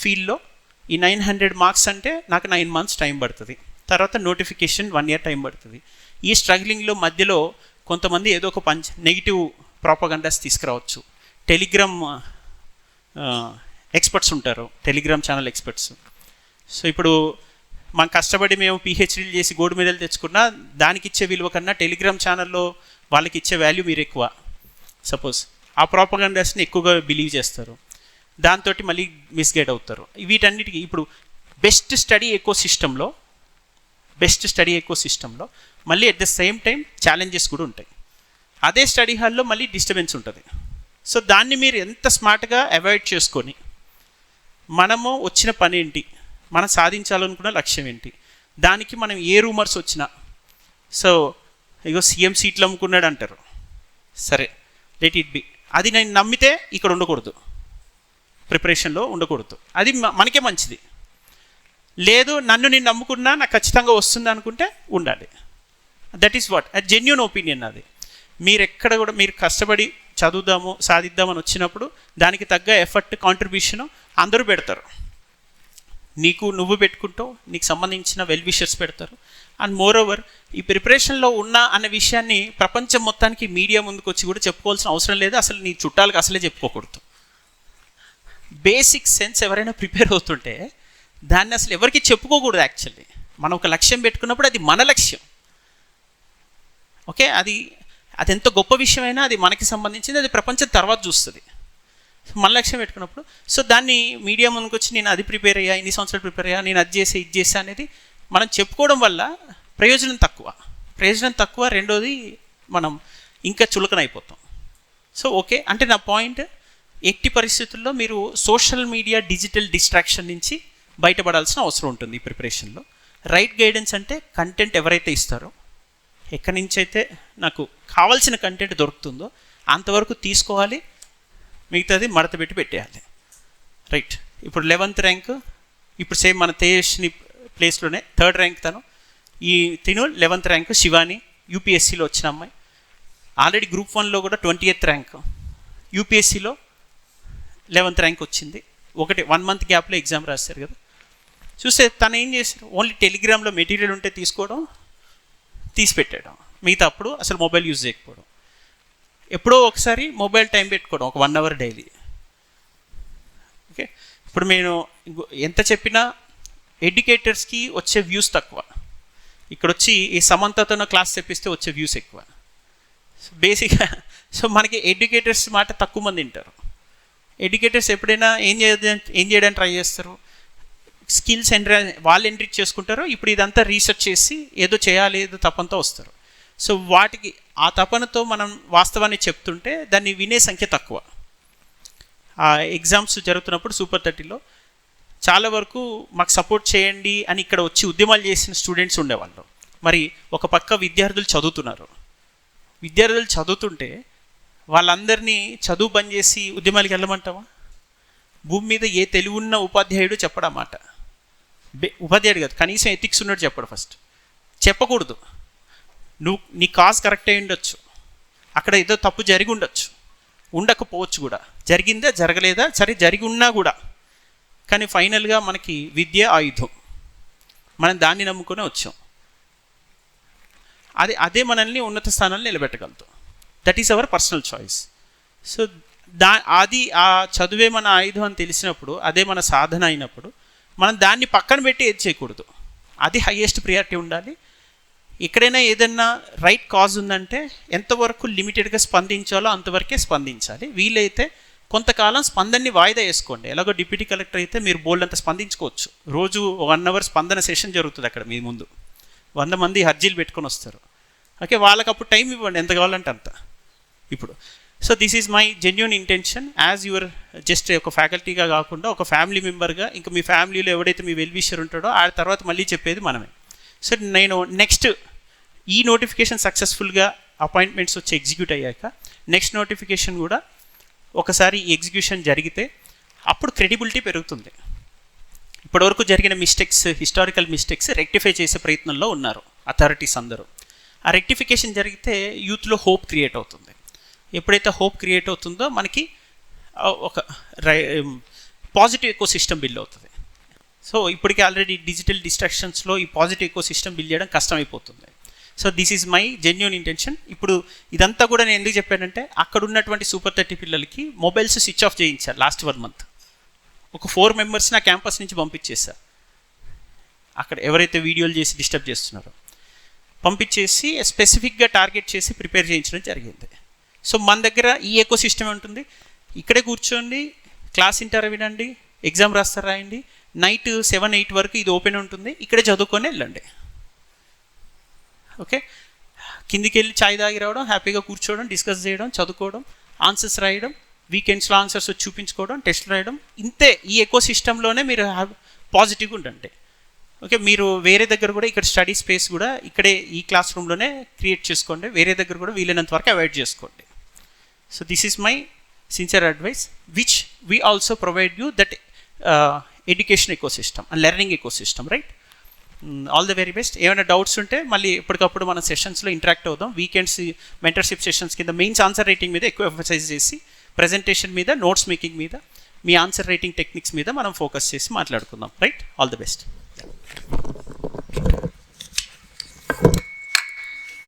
ఫీల్డ్లో ఈ 900 మార్క్స్ అంటే నాకు 9 months టైం పడుతుంది, తర్వాత నోటిఫికేషన్ 1 year టైం పడుతుంది. ఈ స్ట్రగ్లింగ్లో మధ్యలో కొంతమంది ఏదో ఒక నెగిటివ్ ప్రాపగండాస్ తీసుకురావచ్చు. టెలిగ్రామ్ ఎక్స్పర్ట్స్ ఉంటారు, టెలిగ్రామ్ ఛానల్ ఎక్స్పర్ట్స్. సో ఇప్పుడు మనం కష్టపడి మేము పిహెచ్డీలు చేసి గోల్డ్ మెడల్ తెచ్చుకున్నా దానికి ఇచ్చే విలువ కన్నా టెలిగ్రామ్ ఛానల్లో వాళ్ళకి ఇచ్చే వాల్యూ మీరు ఎక్కువ. సపోజ్ ఆ ప్రాపగండాస్ని ఎక్కువగా బిలీవ్ చేస్తారు, దాంతో మళ్ళీ మిస్గైడ్ అవుతారు. వీటన్నిటికీ ఇప్పుడు బెస్ట్ స్టడీ ఎకో సిస్టంలో మళ్ళీ at the same time challenges కూడా ఉంటాయి. అదే స్టడీ హాల్లో మళ్ళీ డిస్టర్బెన్స్ ఉంటుంది. సో దాన్ని మీరు ఎంత స్మార్ట్గా అవాయిడ్ చేసుకొని మనము వచ్చిన పని ఏంటి, మనం సాధించాలనుకున్న లక్ష్యం ఏంటి, దానికి మనం ఏ రూమర్స్ వచ్చినా, సో ఇగో సీఎం సీట్లు అమ్ముకున్నాడు అంటారు, సరే లెట్ ఇట్ బి, అది నేను నమ్మితే ఇక్కడ ఉండకూడదు, ప్రిపరేషన్లో ఉండకూడదు, అది మనకే మంచిది. లేదు నన్ను నేను నమ్ముకున్నా నాకు ఖచ్చితంగా వస్తుంది అనుకుంటే ఉండాలి. దట్ ఈస్ వాట్ అది జెన్యూన్ ఒపీనియన్. అది మీరు ఎక్కడ కూడా మీరు కష్టపడి చదువుదాము సాధిద్దామని వచ్చినప్పుడు దానికి తగ్గ ఎఫర్ట్ కాంట్రిబ్యూషను అందరూ పెడతారు. నువ్వు పెట్టుకుంటావు, నీకు సంబంధించిన వెల్ విషర్స్ పెడతారు. అండ్ మోర్ ఓవర్ ఈ ప్రిపరేషన్లో ఉన్నా అన్న విషయాన్ని ప్రపంచం మొత్తానికి మీడియా ముందుకు వచ్చి కూడా చెప్పుకోవాల్సిన అవసరం లేదు. అసలు నీ చుట్టాలకు అసలే చెప్పుకోకూడదు. బేసిక్ సెన్స్ ఎవరైనా ప్రిపేర్ అవుతుంటే దాన్ని అసలు ఎవరికి చెప్పుకోకూడదు. యాక్చువల్లీ మనం ఒక లక్ష్యం పెట్టుకున్నప్పుడు అది మన లక్ష్యం, ఓకే, అది ఎంత గొప్ప విషయమైనా అది మనకి సంబంధించింది, అది ప్రపంచం తర్వాత చూస్తుంది. మన లక్ష్యం పెట్టుకున్నప్పుడు సో దాన్ని మీడియా ముందుకు వచ్చి నేను అది ప్రిపేర్ అయ్యా, ఇన్ని సంవత్సరాలు ప్రిపేర్ అయ్యా, నేను అది చేసా ఇది చేసా అనేది మనం చెప్పుకోవడం వల్ల ప్రయోజనం తక్కువ. రెండోది మనం ఇంకా చులకన అయిపోతాం. సో ఓకే, అంటే నా పాయింట్ ఎట్టి పరిస్థితుల్లో మీరు సోషల్ మీడియా డిజిటల్ డిస్ట్రాక్షన్ నుంచి బయటపడాల్సిన అవసరం ఉంటుంది ఈ ప్రిపరేషన్లో. రైట్ గైడెన్స్ అంటే కంటెంట్ ఎవరైతే ఇస్తారో, ఎక్కడి నుంచి అయితే నాకు కావాల్సిన కంటెంట్ దొరుకుతుందో అంతవరకు తీసుకోవాలి, మిగతాది మడత పెట్టి పెట్టేయాలి. రైట్, ఇప్పుడు 11th ర్యాంక్, ఇప్పుడు సేమ్ మన తేజస్ని ప్లేస్లోనే 3rd ర్యాంక్ తను. ఈ తిను 11th ర్యాంక్ శివాని, యూపీఎస్సీలో వచ్చిన అమ్మాయి. ఆల్రెడీ గ్రూప్ 1లో కూడా 20th ర్యాంక్, యూపీఎస్సీలో 11th ర్యాంక్ వచ్చింది. 1 month గ్యాప్లో ఎగ్జామ్ రాస్తారు కదా. చూస్తే తను ఏం చేశారు, ఓన్లీ టెలిగ్రామ్లో మెటీరియల్ ఉంటే తీసుకోవడం, తీసి పెట్టడం, మిగతా అప్పుడు అసలు మొబైల్ యూజ్ చేయకపోవడం. ఎప్పుడో ఒకసారి మొబైల్ టైం పెట్టుకోవడం, ఒక 1 hour డైలీ. ఓకే, ఇప్పుడు నేను ఎంత చెప్పినా ఎడ్యుకేటర్స్కి వచ్చే వ్యూస్ తక్కువ. ఇక్కడ వచ్చి ఈ సమంతతో క్లాస్ చెప్పిస్తే వచ్చే వ్యూస్ ఎక్కువ. సో బేసిక్గా మనకి ఎడ్యుకేటర్స్ మాట తక్కువ మంది వింటారు. ఎడ్యుకేటర్స్ ఎప్పుడైనా ఏం చేయడానికి ట్రై చేస్తారు, స్కిల్స్ వాళ్ళు ఎంట్రీ చేసుకుంటారు. ఇప్పుడు ఇదంతా రీసెర్చ్ చేసి ఏదో చేయాలి, ఏదో తపంతో వస్తారు. సో వాటికి ఆ తపనతో మనం వాస్తవాన్ని చెప్తుంటే దాన్ని వినే సంఖ్య తక్కువ. ఆ ఎగ్జామ్స్ జరుగుతున్నప్పుడు సూపర్ 30లో చాలా వరకు మాకు సపోర్ట్ చేయండి అని ఇక్కడ వచ్చి ఉద్యమాలు చేసిన స్టూడెంట్స్ ఉండేవాళ్ళు. మరి ఒక పక్క విద్యార్థులు చదువుతున్నారు. విద్యార్థులు చదువుతుంటే వాళ్ళందరినీ చదువు బంద్ చేసి ఉద్యమాలకు వెళ్ళమంటావా? భూమి మీద ఏ తెలివి ఉన్న ఉపాధ్యాయుడు చెప్పడమాట. ఉపాధ్యాయుడు కాదు, కనీసం ఎథిక్స్ ఉన్నట్టు చెప్పడు. ఫస్ట్ చెప్పకూడదు. నీ కాజ్ కరెక్ట్ అయి ఉండొచ్చు, అక్కడ ఏదో తప్పు జరిగి ఉండొచ్చు, ఉండకపోవచ్చు కూడా, జరిగిందా జరగలేదా సరే జరిగి ఉన్నా కూడా, కానీ ఫైనల్గా మనకి విద్య ఆయుధం, మనం దాన్ని నమ్ముకొని వచ్చాం. అదే మనల్ని ఉన్నత స్థానాన్ని నిలబెట్టగలుగుతాం. That is our personal choice. So అది ఆ చదువే మన ఆయుధం అని తెలిసినప్పుడు, అదే మన సాధన అయినప్పుడు మనం దాన్ని పక్కన పెట్టి ఏది చేయకూడదు. అది హయ్యెస్ట్ ప్రియారిటీ ఉండాలి. ఎక్కడైనా ఏదన్నా రైట్ కాజ్ ఉందంటే ఎంతవరకు లిమిటెడ్గా స్పందించాలో అంతవరకే స్పందించాలి. వీలైతే కొంతకాలం స్పందనని వాయిదా వేసుకోండి. ఎలాగో డిప్యూటీ కలెక్టర్ అయితే మీరు బోల్డ్ అంత స్పందించుకోవచ్చు. రోజు 1 hour స్పందన సెషన్ జరుగుతుంది అక్కడ మీ ముందు. 100 మంది అర్జీలు పెట్టుకొని వస్తారు. ఓకే, వాళ్ళకి అప్పుడు టైం ఇవ్వండి, ఎంత కావాలంటే అంత. ఇప్పుడు so this is my genuine intention as your just ఒక ఫ్యాకల్టీగా కాకుండా ఒక ఫ్యామిలీ మెంబర్గా. ఇంకా మీ ఫ్యామిలీలో ఎవడైతే మీ వెల్ విషర్ ఉంటాడో ఆ తర్వాత మళ్ళీ చెప్పేది మనమే. సో నేను నెక్స్ట్ ఈ నోటిఫికేషన్ సక్సెస్ఫుల్గా అపాయింట్మెంట్స్ వచ్చి ఎగ్జిక్యూట్ అయ్యాక నెక్స్ట్ నోటిఫికేషన్ కూడా ఒకసారి ఈ ఎగ్జిక్యూషన్ జరిగితే అప్పుడు క్రెడిబిలిటీ పెరుగుతుంది. ఇప్పటివరకు జరిగిన మిస్టేక్స్, హిస్టారికల్ మిస్టేక్స్ రెక్టిఫై చేసే ప్రయత్నంలో ఉన్నారు అథారిటీస్ అందరూ. ఆ రెక్టిఫికేషన్ జరిగితే యూత్లో హోప్ క్రియేట్ అవుతుంది. ఎప్పుడైతే హోప్ క్రియేట్ అవుతుందో మనకి ఒక పాజిటివ్ ఎకో సిస్టమ్ బిల్డ్ అవుతుంది. సో ఇప్పటికీ ఆల్రెడీ డిజిటల్ డిస్ట్రాక్షన్స్లో ఈ పాజిటివ్ ఎకో సిస్టమ్ బిల్డ్ చేయడం కష్టమైపోతుంది. So this is my genuine intention. ఇప్పుడు ఇదంతా కూడా నేను ఎందుకు చెప్పానంటే, అక్కడ ఉన్నటువంటి సూపర్ 30 పిల్లలకి మొబైల్స్ స్విచ్ ఆఫ్ చేయించారు లాస్ట్ 1 month. ఒక 4 members నా క్యాంపస్ నుంచి పంపించేసా. అక్కడ ఎవరైతే వీడియోలు చేసి డిస్టర్బ్ చేస్తున్నారో పంపించేసి స్పెసిఫిక్గా టార్గెట్ చేసి ప్రిపేర్ చేయించడం జరిగింది. సో మన దగ్గర ఈ ఎకో సిస్టమ్ ఉంటుంది. ఇక్కడే కూర్చోండి, క్లాస్ ఇంటారా వినండి, ఎగ్జామ్ రాస్తారా రాయండి, నైట్ 7-8 వరకు ఇది ఓపెన్ ఉంటుంది, ఇక్కడే చదువుకొని వెళ్ళండి. ఓకే, కిందికి వెళ్ళి ఛాయ్ తాగి రావడం, హ్యాపీగా కూర్చోవడం, డిస్కస్ చేయడం, చదువుకోవడం, ఆన్సర్స్ రాయడం, వీకెండ్స్లో ఆన్సర్స్ వచ్చి చూపించుకోవడం, టెస్ట్లు రాయడం, ఇంతే. ఈ ఎకో సిస్టంలోనే మీరు పాజిటివ్గా ఉండండి. ఓకే, మీరు వేరే దగ్గర కూడా ఇక్కడ స్టడీ స్పేస్ కూడా ఇక్కడే ఈ క్లాస్ రూమ్లోనే క్రియేట్ చేసుకోండి. వేరే దగ్గర కూడా వీలైనంత వరకు అవాయిడ్ చేసుకోండి. So this is my sincere advice which we also provide you that education eco system and learning eco system. Right, all the very best. ఏమైనా డౌట్స్ ఉంటే మళ్ళీ ఎప్పటికప్పుడు మన సెషన్స్లో ఇంటరాక్ట్ అవుదాం. వీకెండ్స్ మెంటర్షిప్ సెషన్స్ కింద మెయిన్స్ ఆన్సర్ రైటింగ్ మీద ఎక్కువ emphasize చేసి, ప్రెజెంటేషన్ మీద, నోట్స్ మేకింగ్ మీద, మీ ఆన్సర్ రైటింగ్ టెక్నిక్స్ మీద మనం ఫోకస్ చేసి మాట్లాడుకుందాం. Right, all the best.